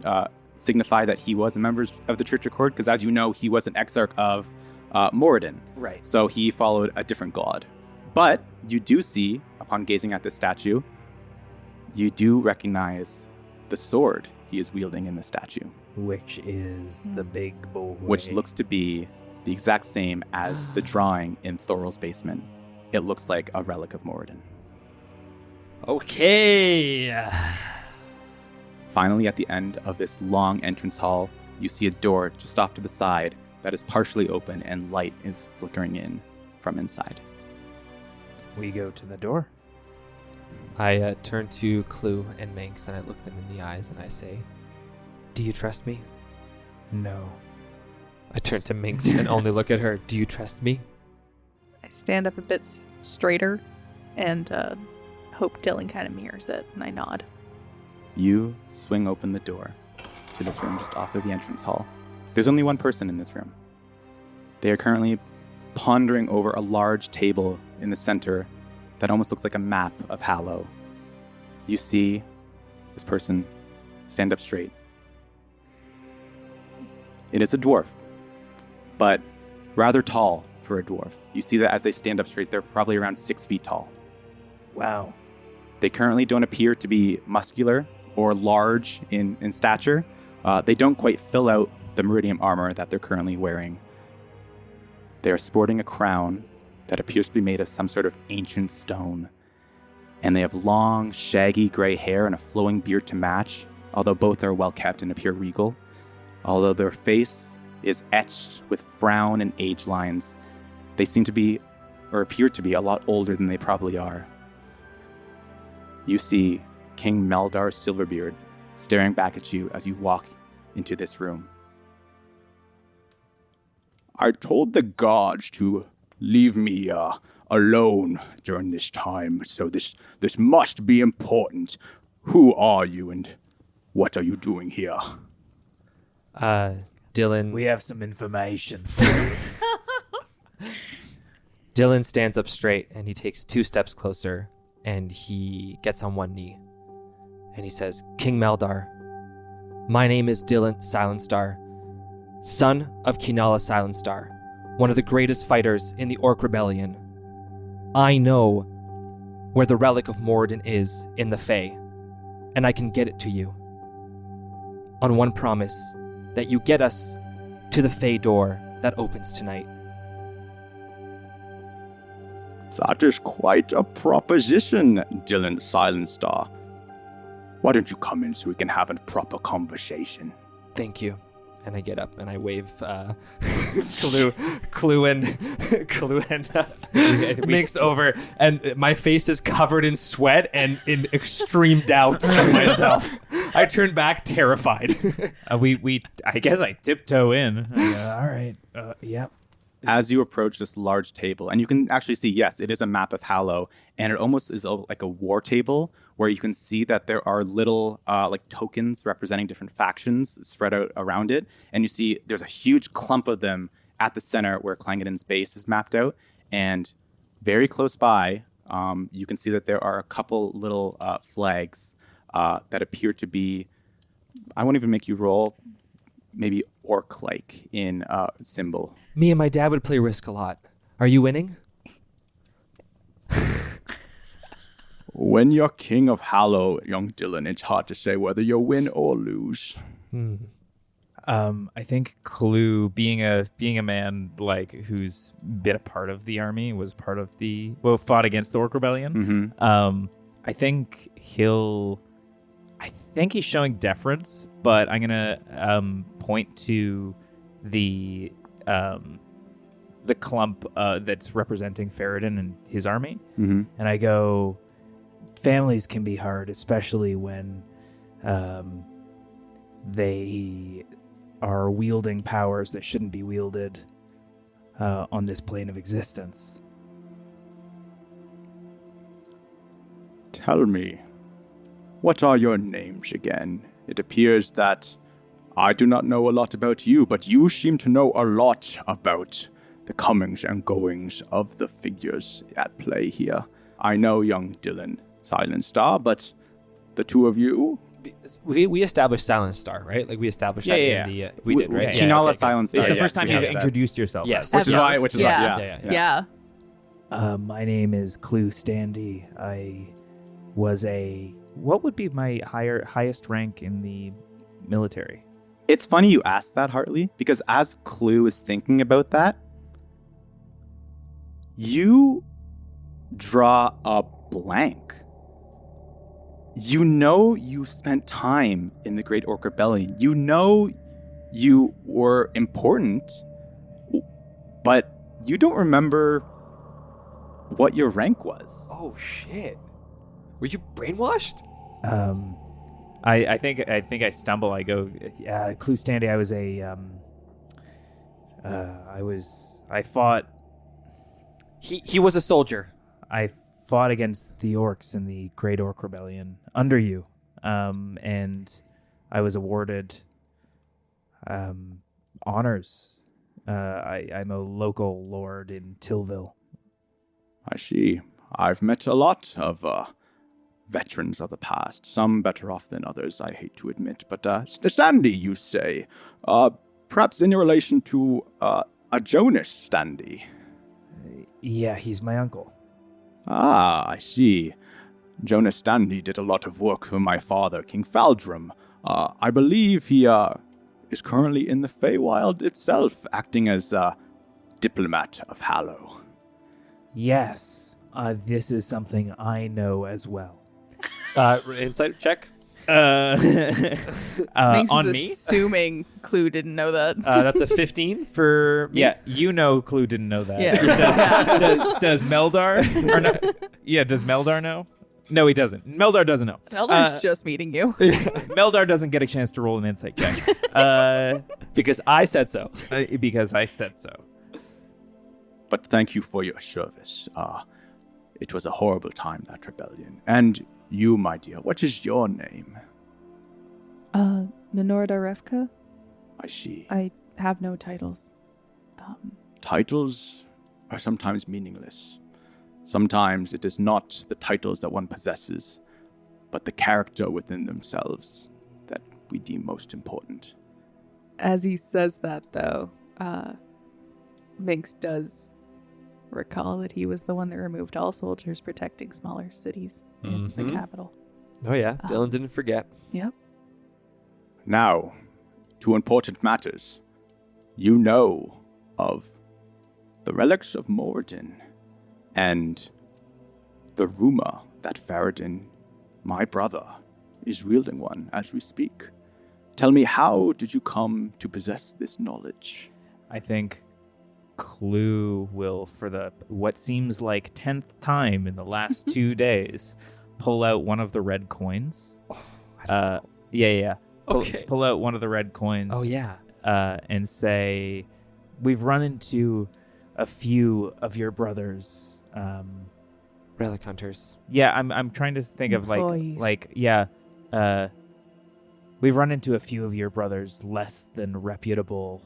signify that he was a member of the Church of Court, because as you know, he was an exarch of Moradin. Right. So he followed a different god. But you do see, upon gazing at the statue, you do recognize the sword he is wielding in the statue, Which is the big boy. which looks to be the exact same as the drawing in Thorol's basement. It looks like a relic of Moradin. Okay. Finally, at the end of this long entrance hall, you see a door just off to the side that is partially open and light is flickering in from inside. We go to the door. I turn to Clue and Minx and I look them in the eyes and I say, "Do you trust me?" No. I turn to Minx and only look at her. "Do you trust me?" I stand up a bit straighter and hope Dylan kind of mirrors it, and I nod. You swing open the door to this room just off of the entrance hall. There's only one person in this room. They are currently pondering over a large table in the center that almost looks like a map of Hallow. You see this person stand up straight. It is a dwarf, but rather tall for a dwarf. You see that as they stand up straight, they're probably around 6 feet tall. Wow. They currently don't appear to be muscular or large in stature. They don't quite fill out the meridian armor that they're currently wearing. They are sporting a crown that appears to be made of some sort of ancient stone. And they have long, shaggy gray hair and a flowing beard to match, although both are well kept and appear regal. Although their face is etched with frown and age lines, they seem to be, or appear to be, a lot older than they probably are. You see King Meldar Silverbeard staring back at you as you walk into this room. I told the gods to leave me alone during this time, so this must be important. Who are you and what are you doing here? Dylan. We have some information for you. Dylan stands up straight and he takes 2 steps closer and he gets on one knee and he says, "King Meldar, my name is Dylan Silenstar, son of Kinala Silenstar, one of the greatest fighters in the Orc Rebellion. I know where the relic of Moradin is in the Fae, and I can get it to you. On one promise, that you get us to the Fae door that opens tonight." That is quite a proposition, Dylan Silenstar. Why don't you come in so we can have a proper conversation? Thank you. And I get up and I wave Clue and Minx over, and my face is covered in sweat and in extreme doubts of myself. I turn back terrified. I guess I tiptoe in. All right. Yep. As you approach this large table, and you can actually see, yes, it is a map of Hallow, and it almost is like a war table where you can see that there are little like tokens representing different factions spread out around it. And you see there's a huge clump of them at the center where Clangeddon's base is mapped out. And very close by, you can see that there are a couple little flags that appear to be, I won't even make you roll, maybe orc-like in symbol. Me and my dad would play Risk a lot. Are you winning? When you're king of Hallow, young Dylan, it's hard to say whether you win or lose. I think Clue, being a man like who's been a part of the army, was part of fought against the Orc Rebellion. Mm-hmm. I think he's showing deference, but I'm gonna point to the clump that's representing Faradin and his army, Mm-hmm. and I go, families can be hard, especially when they are wielding powers that shouldn't be wielded on this plane of existence. Tell me, what are your names again? It appears that I do not know a lot about you, but you seem to know a lot about the comings and goings of the figures at play here. I know young Dylan Silent Star, but the two of you? We established Silent Star, right? Like we established that in the... we did, right? Kinala okay, Silent Star. It's the yes, first time we you've have said. introduced yourself. Yes. Which is why, Yeah. My name is Clue Standy. I was what would be my highest rank in the military? It's funny you asked that, Hartley, because as Clue is thinking about that, you draw a blank. You know you spent time in the Great Orc Rebellion. You know you were important, but you don't remember what your rank was. Oh, shit. Were you brainwashed? I think I stumble. I go, Clue Standy. I fought. He was a soldier. I fought against the orcs in the Great Orc Rebellion under you, and I was awarded honors. I'm a local lord in Tillville. I see. I've met a lot of veterans of the past, some better off than others, I hate to admit. But Standy, you say, perhaps in relation to a Jonas Standy. Yeah, he's my uncle. Ah, I see. Jonas Standy did a lot of work for my father, King Faldrum. I believe he is currently in the Feywild itself, acting as diplomat of Hallow. Yes, this is something I know as well. Insight check. Minx On is me? assuming Clue didn't know that. That's a 15 for me. Yeah, you know Clue didn't know that. Yeah. Does Meldar? Or no, yeah, does Meldar know? No, he doesn't. Meldar doesn't know. Eldar's just meeting you. Meldar doesn't get a chance to roll an insight check. Because I said so. Because I said so. But thank you for your service. It was a horrible time, that rebellion. And you, my dear, what is your name? Minorda Revka? I see. I have no titles. Titles are sometimes meaningless. Sometimes it is not the titles that one possesses, but the character within themselves that we deem most important. As he says that, though, Minx does recall that he was the one that removed all soldiers protecting smaller cities in the capital. Oh, yeah. Dylan didn't forget. Yep. Now, to important matters. You know of the relics of Moradin and the rumor that Faradin, my brother, is wielding one as we speak. Tell me, how did you come to possess this knowledge? I think Clue will, for the what seems like 10th time in the last 2 days, pull out one of the red coins. Yeah. Okay. Pull out one of the red coins. Oh, yeah. And say, we've run into a few of your brothers. Relic hunters. Yeah, I'm trying to think of Employees. we've run into a few of your brothers' less than reputable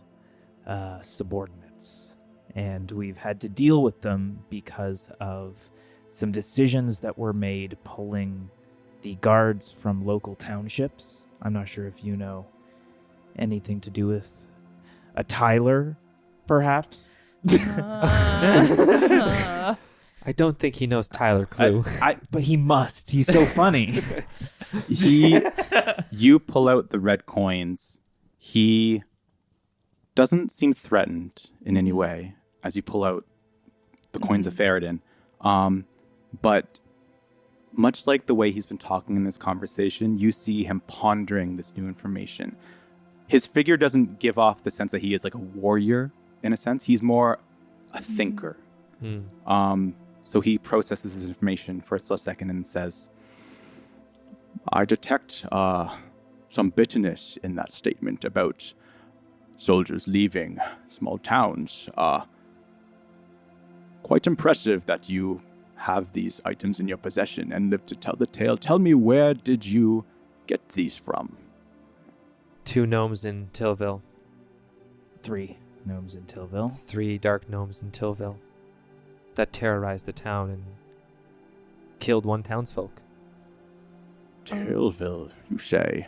subordinates, and we've had to deal with them because of some decisions that were made pulling the guards from local townships. I'm not sure if you know anything to do with a Tyler, perhaps. I don't think he knows Tyler Clue. But he must. He's so funny. You pull out the red coins. He doesn't seem threatened in any way as you pull out the coins of Faradin. But much like the way he's been talking in this conversation, you see him pondering this new information. His figure doesn't give off the sense that he is like a warrior, in a sense. He's more a thinker. So he processes his information for a split second and says, I detect some bitterness in that statement about soldiers leaving small towns. Quite impressive that you have these items in your possession and live to tell the tale. Tell me, where did you get these from? 2 gnomes in Tillville. 3 gnomes in Tillville. 3 dark gnomes in Tillville that terrorized the town and killed 1 townsfolk. Tillville, you say?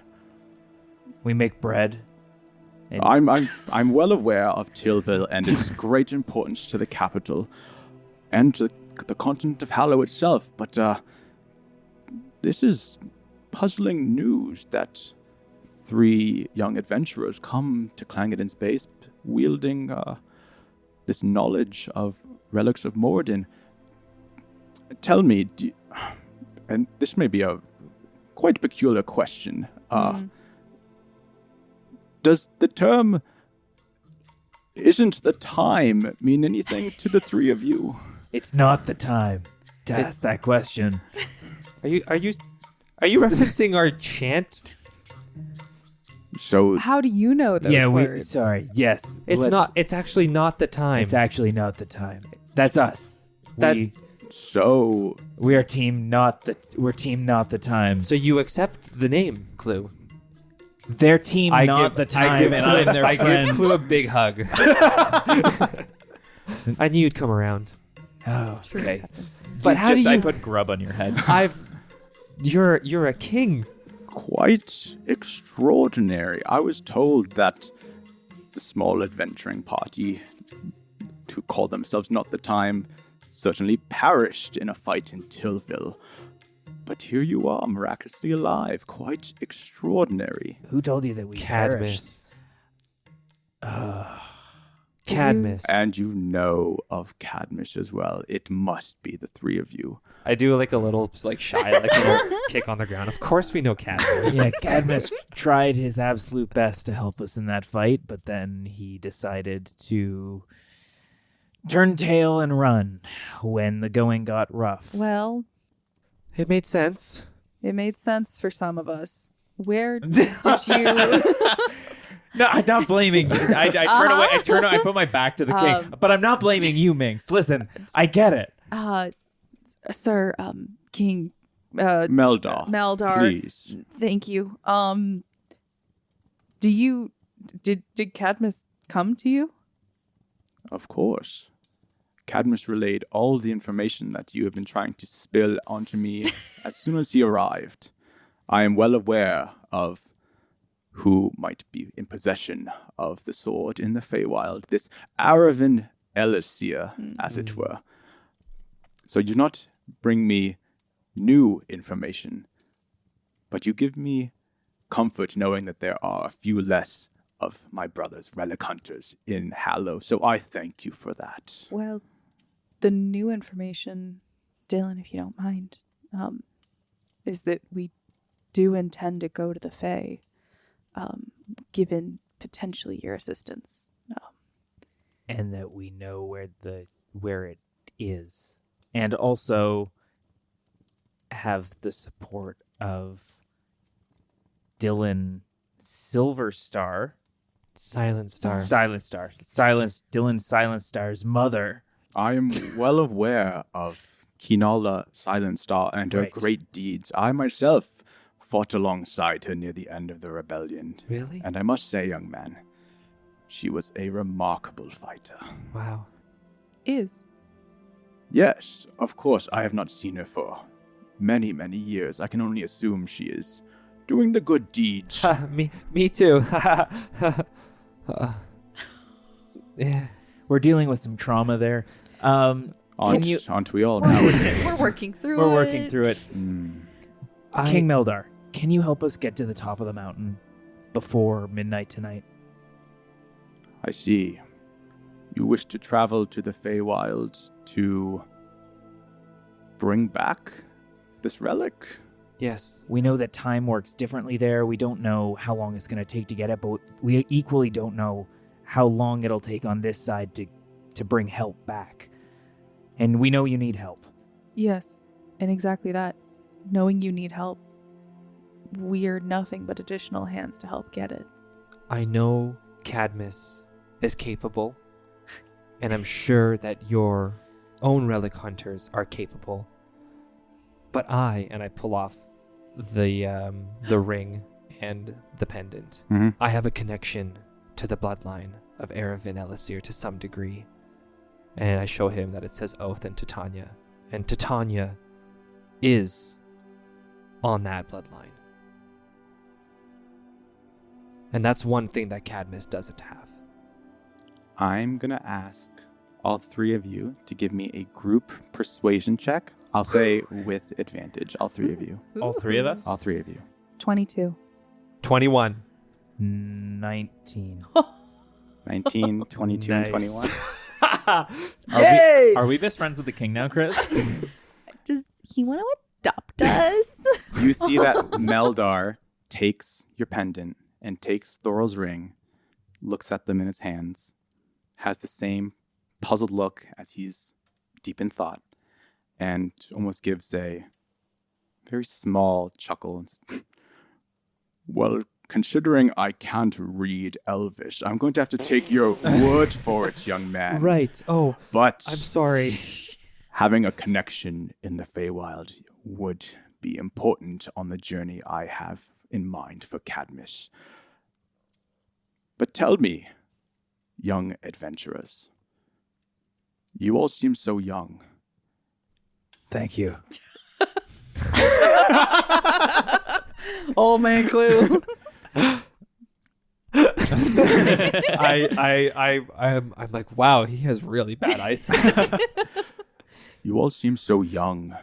We make bread. And I'm well aware of Tillville and its great importance to the capital and to the continent of Hallow itself, but this is puzzling news that 3 young adventurers come to Clangeddon's base wielding this knowledge of relics of Moradin. Tell me, and this may be a quite peculiar question, does the term "isn't the time" mean anything to the 3 of you? it's not the time to ask that question. Are you referencing our chant? So How do you know those words? Sorry. Yes. It's actually not the time. It's actually not the time. That's us. That- We are team not the time. So you accept the name, Clue. Their team not the time, and I'm their I friend. give Clue a big hug. I knew you'd come around. Oh, okay. But how do you? I put grub on your head. You're a king. quite extraordinary. I was told that the small adventuring party, who call themselves Not the Time, certainly perished in a fight in Tillville. But here you are, miraculously alive. Quite extraordinary. Who told you that we Cadmus. Cadmus. And you know of Cadmus as well. It must be the 3 of you. I do like a little shy, little kick on the ground. Of course we know Cadmus. Yeah, Cadmus tried his absolute best to help us in that fight, but then he decided to turn tail and run when the going got rough. Well, It made sense. it made sense for some of us. Where did you... No, I'm not blaming you. I turn away. I turn. I put my back to the king, but I'm not blaming you, Minx. Listen, I get it. Sir, King Meldar. Meldar. Please. Thank you. Did Cadmus come to you? Of course. Cadmus relayed all the information that you have been trying to spill onto me as soon as he arrived. I am well aware of who might be in possession of the sword in the Feywild, this Aravan Elisir, as it were. So you do not bring me new information, but you give me comfort knowing that there are a few less of my brother's relic hunters in Hallow, so I thank you for that. Well, the new information, Dylan, if you don't mind, is that we do intend to go to the Fae, given potentially your assistance. And that we know where it is. And also have the support of Dylan Silverstar. Silent Star. Dylan Silent Star's mother. I am well aware of Kinala Silent Star and her Right. great deeds. I myself fought alongside her near the end of the rebellion. Really? And I must say, young man, she was a remarkable fighter. Wow. Is. Yes, of course, I have not seen her for many, many years. I can only assume she is doing the good deeds. me too. Yeah. We're dealing with some trauma there. Aren't we all We're nowadays? working through We're it. working through it. I- King Meldar, can you help us get to the top of the mountain before midnight tonight? I see. You wish to travel to the Feywilds to bring back this relic? Yes. We know that time works differently there. We don't know how long it's going to take to get it, but we equally don't know how long it'll take on this side to bring help back. And we know you need help. Yes, and exactly that. Knowing you need help, we're nothing but additional hands to help get it. I know Cadmus is capable, and I'm sure that your own relic hunters are capable. But I pull off the ring and the pendant. Mm-hmm. I have a connection to the bloodline of Eravin Elisir to some degree. And I show him that it says Oath and Titania. And Titania is on that bloodline. And that's one thing that Cadmus doesn't have. I'm going to ask all three of you to give me a group persuasion check. I'll say with advantage, all three of you. All three of us? All three of you. 22. 21. 19. 19, 22, and Nice. 21. Are we best friends with the king now, Chris? Does he want to adopt us? You see that Meldar takes your pendant and takes Thorol's ring, looks at them in his hands, has the same puzzled look as he's deep in thought, and almost gives a very small chuckle. Well, considering I can't read Elvish, I'm going to have to take your word for it, young man. Right. Oh, But I'm sorry. having a connection in the Feywild would be important on the journey I have in mind for Cadmus. But tell me, young adventurers, you all seem so young. Thank you. Old man Clue. I'm like, wow, he has really bad eyesight. You all seem so young.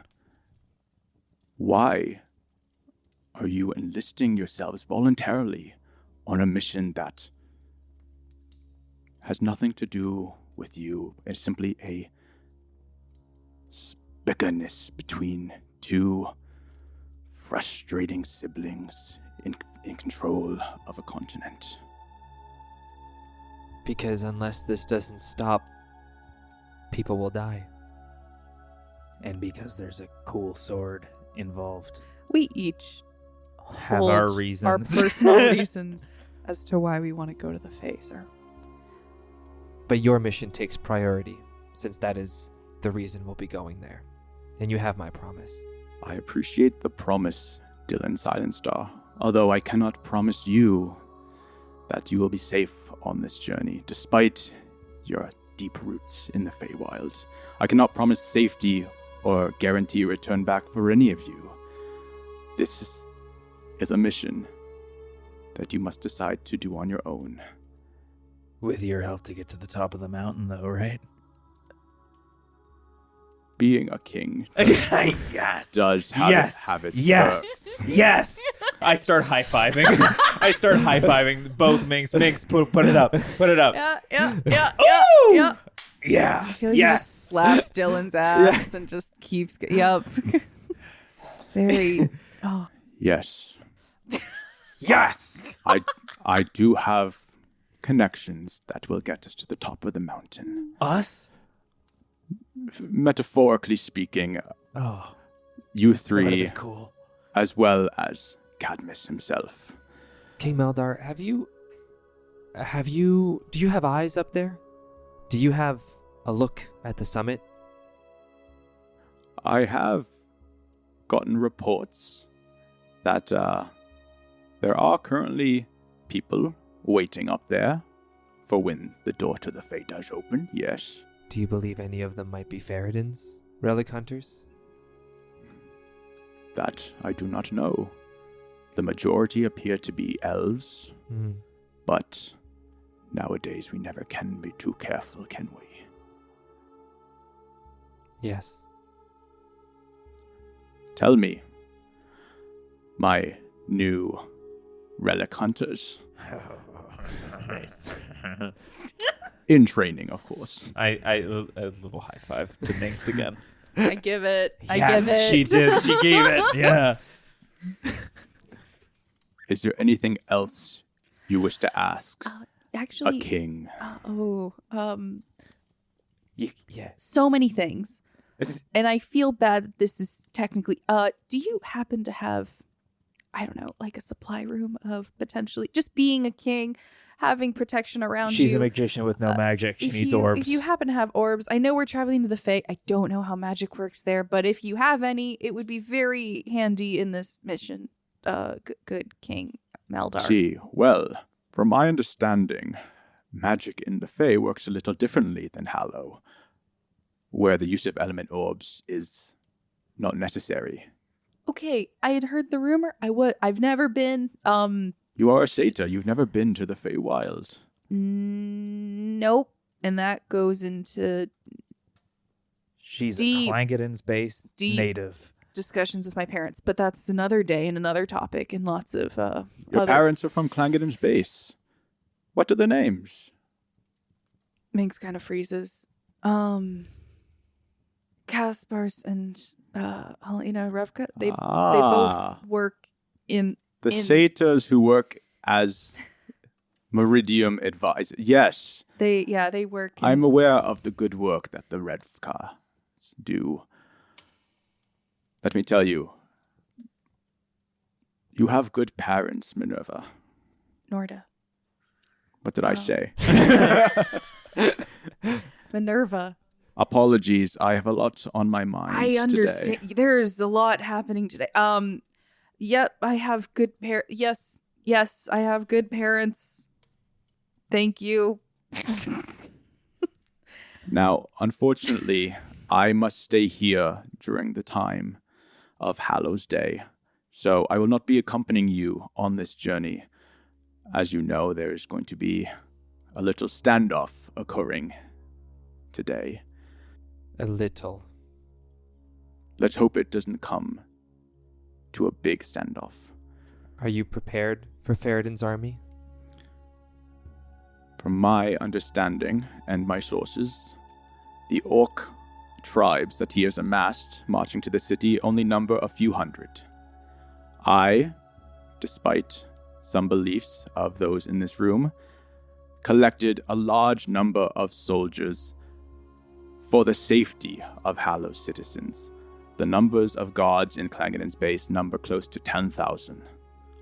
Why are you enlisting yourselves voluntarily on a mission that has nothing to do with you? It's simply a bitterness between two frustrating siblings in control of a continent. Because unless this doesn't stop, people will die. And because there's a cool sword involved. We each Have hold our reasons. our personal reasons as to why we want to go to the Fae, sir. But your mission takes priority, since that is the reason we'll be going there. And you have my promise. I appreciate the promise, Dylan Silenstar, although I cannot promise you that you will be safe on this journey, despite your deep roots in the Feywild. I cannot promise safety or guarantee a return back for any of you. This is a mission that you must decide to do on your own. With your help to get to the top of the mountain, though, right? Being a king Yes. does have its yes. perks. Yes. I start high fiving. I start high fiving both Minx. Minx, put it up. Put it up. Yeah. Yeah. I feel like he Yes. just slaps Dylan's ass and just keeps. Yep. Very. Oh, Yes, Yes! I do have connections that will get us to the top of the mountain. Us? Metaphorically speaking, Oh, you that would've three, been cool. as well as Cadmus himself. King Meldar, do you have eyes up there? Do you have a look at the summit? I have gotten reports that there are currently people waiting up there for when the door to the Fae does open, yes. Do you believe any of them might be Faradins, relic hunters? That I do not know. The majority appear to be elves, but nowadays we never can be too careful, can we? Yes. Tell me, my new relic hunters. Nice. In training, of course. I a little high five to Nix again. I give it. I Yes, give it. she did. She gave it. Yeah. Is there anything else you wish to ask Actually, a king? Yeah. so many things. And I feel bad that this is technically do you happen to have, I don't know, like a supply room of potentially just being a king, having protection around She's you? a magician with no magic. She If needs you- orbs. If you happen to have orbs, I know we're traveling to the Fae. I don't know how magic works there, but if you have any, it would be very handy in this mission. Good King Meldar. See, well, from my understanding, magic in the Fae works a little differently than Hallow, where the use of element orbs is not necessary. Okay, I had heard the rumor. I've never been. You are a satyr. You've never been to the Feywild. Nope. And that goes into She's deep- a Clangeddon's based deep- native. discussions with my parents, but that's another day and another topic and lots of Your other. parents are from Clangeddon's base. What are their names? Minx kind of freezes. Kaspars and Helena Revka. They both work in The in- satyrs who work as Meridium advisors. Yes, they work in, I'm aware of the good work that the Redcars do. Let me tell you, you have good parents, Minerva. Norda. What did I say? Minerva. Apologies, I have a lot on my mind I understand. today. There's a lot happening today. Yep, I have good Yes, I have good parents. Thank you. Now, unfortunately, I must stay here during the time of Hallow's Day, so I will not be accompanying you on this journey. As you know, there is going to be a little standoff occurring today. A little. Let's hope it doesn't come to a big standoff. Are you prepared for Faradin's army? From my understanding and my sources, the orc tribes that he has amassed marching to the city only number a few hundred. I, despite some beliefs of those in this room, collected a large number of soldiers for the safety of Hallow citizens. The numbers of guards in Clangeddon's base number close to 10,000.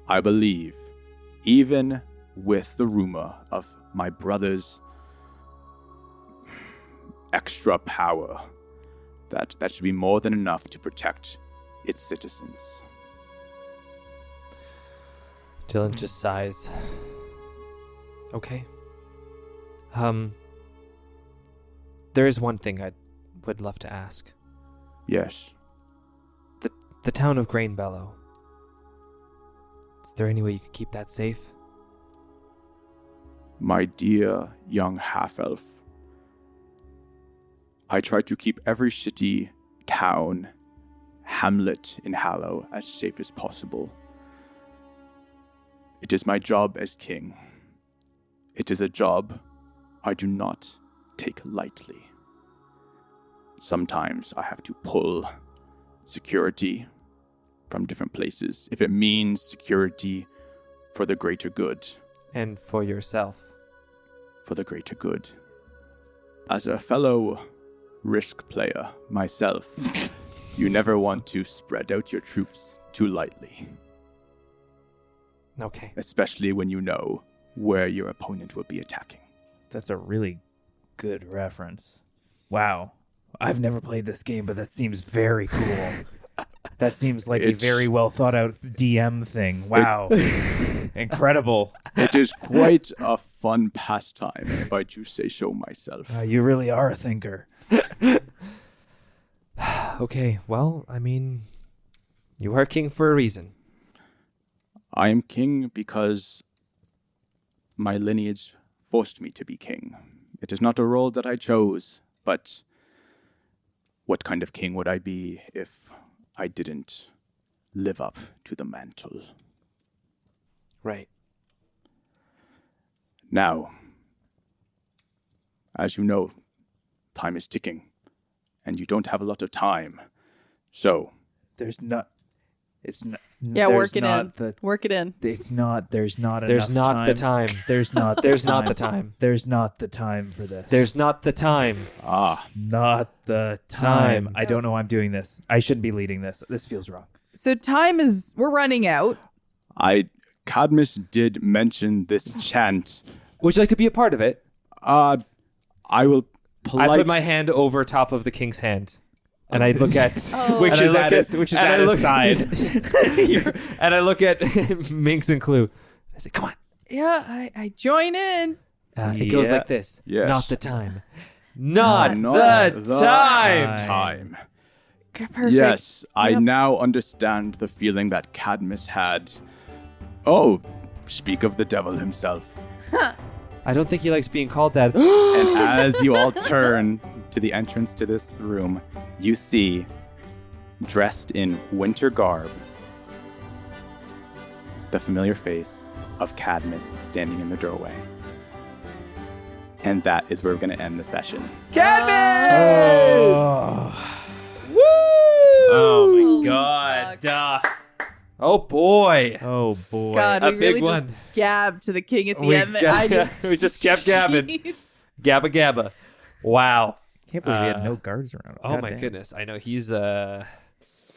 I believe, even with the rumor of my brother's extra power, that should be more than enough to protect its citizens. Dylan just sighs. Okay. There is one thing I would love to ask. Yes. The town of Grainbellow. Is there any way you could keep that safe? My dear young half-elf, I try to keep every city, town, hamlet in Hallow as safe as possible. It is my job as king. It is a job I do not take lightly. Sometimes I have to pull security from different places if it means security for the greater good. And for yourself. For the greater good. As a fellow risk player myself, you never want to spread out your troops too lightly. Okay. Especially when you know where your opponent will be attacking. That's a really good reference. Wow. I've never played this game, but that seems very cool. That seems like a very well thought out DM thing. Wow. Incredible. It is quite a fun pastime, if I do say so myself. You really are a thinker. Okay, well, I mean, you are king for a reason. I am king because my lineage forced me to be king. It is not a role that I chose, but what kind of king would I be if I didn't live up to the mantle? Right. Now, as you know, time is ticking, and you don't have a lot of time. So, There's not. It's not. Yeah, there's work it not in. The, Work it in. it's not. There's not. There's enough not the time. There's not. There's not the time. There's not the time for this. There's not the time. not the time. I don't know why I'm doing this. I shouldn't be leading this. This feels wrong. So we're running out. Cadmus did mention this chant. Would you like to be a part of it? I will I put my hand over top of the king's hand. And I look at Which is at his side. and I look at Minx and Clue. I say, "Come on." Yeah, I join in. It goes like this. Yes. Not the time. Not Not the the time. time. Perfect. Yes, I Yep. now understand the feeling that Cadmus had. Oh, speak of the devil himself. I don't think he likes being called that. And as you all turn to the entrance to this room, you see, dressed in winter garb, the familiar face of Cadmus standing in the doorway. And that is where we're going to end the session. Cadmus! Woo! Oh my god. Oh boy. Oh boy. God, A we big really one. just gabbed to the king at the We end. we just kept gabbing. Jeez. Gabba gabba. Wow. Can't believe we had no guards around. Oh God my damn. goodness. I know he's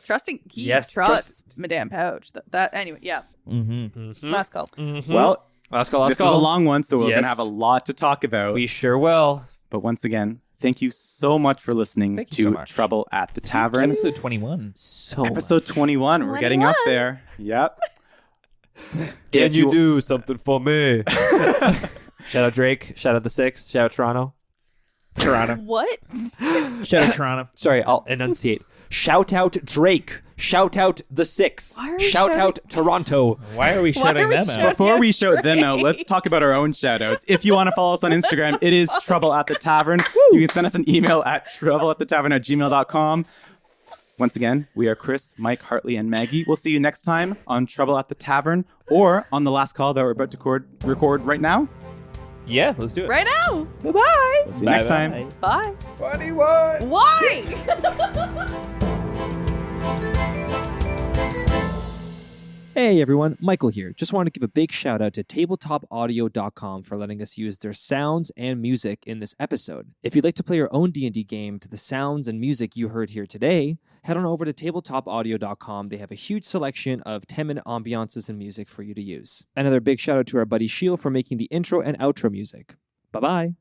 Trusting. He Yes, trusts Madame Pouch. That anyway. Yeah. Mm-hmm. Last call. Well, last call. this was a long one, so we're going Yes. to have a lot to talk about. We sure will. But once again, thank you so much for listening Thank you so to much. Trouble at the Tavern. Episode 21. So Episode 21. We're getting up there. Yep. Can If you do something for me? Shout out Drake. Shout out the Six. Shout out Toronto. Toronto. What? Shout out Toronto. Sorry, I'll enunciate. Shout out Drake. Shout out the Six. Why are we Shout shouting- out Toronto. Why are we shouting them out? Before we shout them out, let's talk about our own shout-outs. If you want to follow us on Instagram, it is Trouble at the Tavern. You can send us an email at troubleattetavern@gmail.com. Once again, we are Chris, Mike, Hartley, and Maggie. We'll see you next time on Trouble at the Tavern or on the last call that we're about to record right now. Yeah, let's do it. Right now. Bye-bye. We'll see you next time. Bye. 21. Why? Hey everyone, Michael here. Just wanted to give a big shout out to tabletopaudio.com for letting us use their sounds and music in this episode. If you'd like to play your own D&D game to the sounds and music you heard here today, head on over to tabletopaudio.com. They have a huge selection of 10-minute ambiances and music for you to use. Another big shout out to our buddy Sheel for making the intro and outro music. Bye-bye.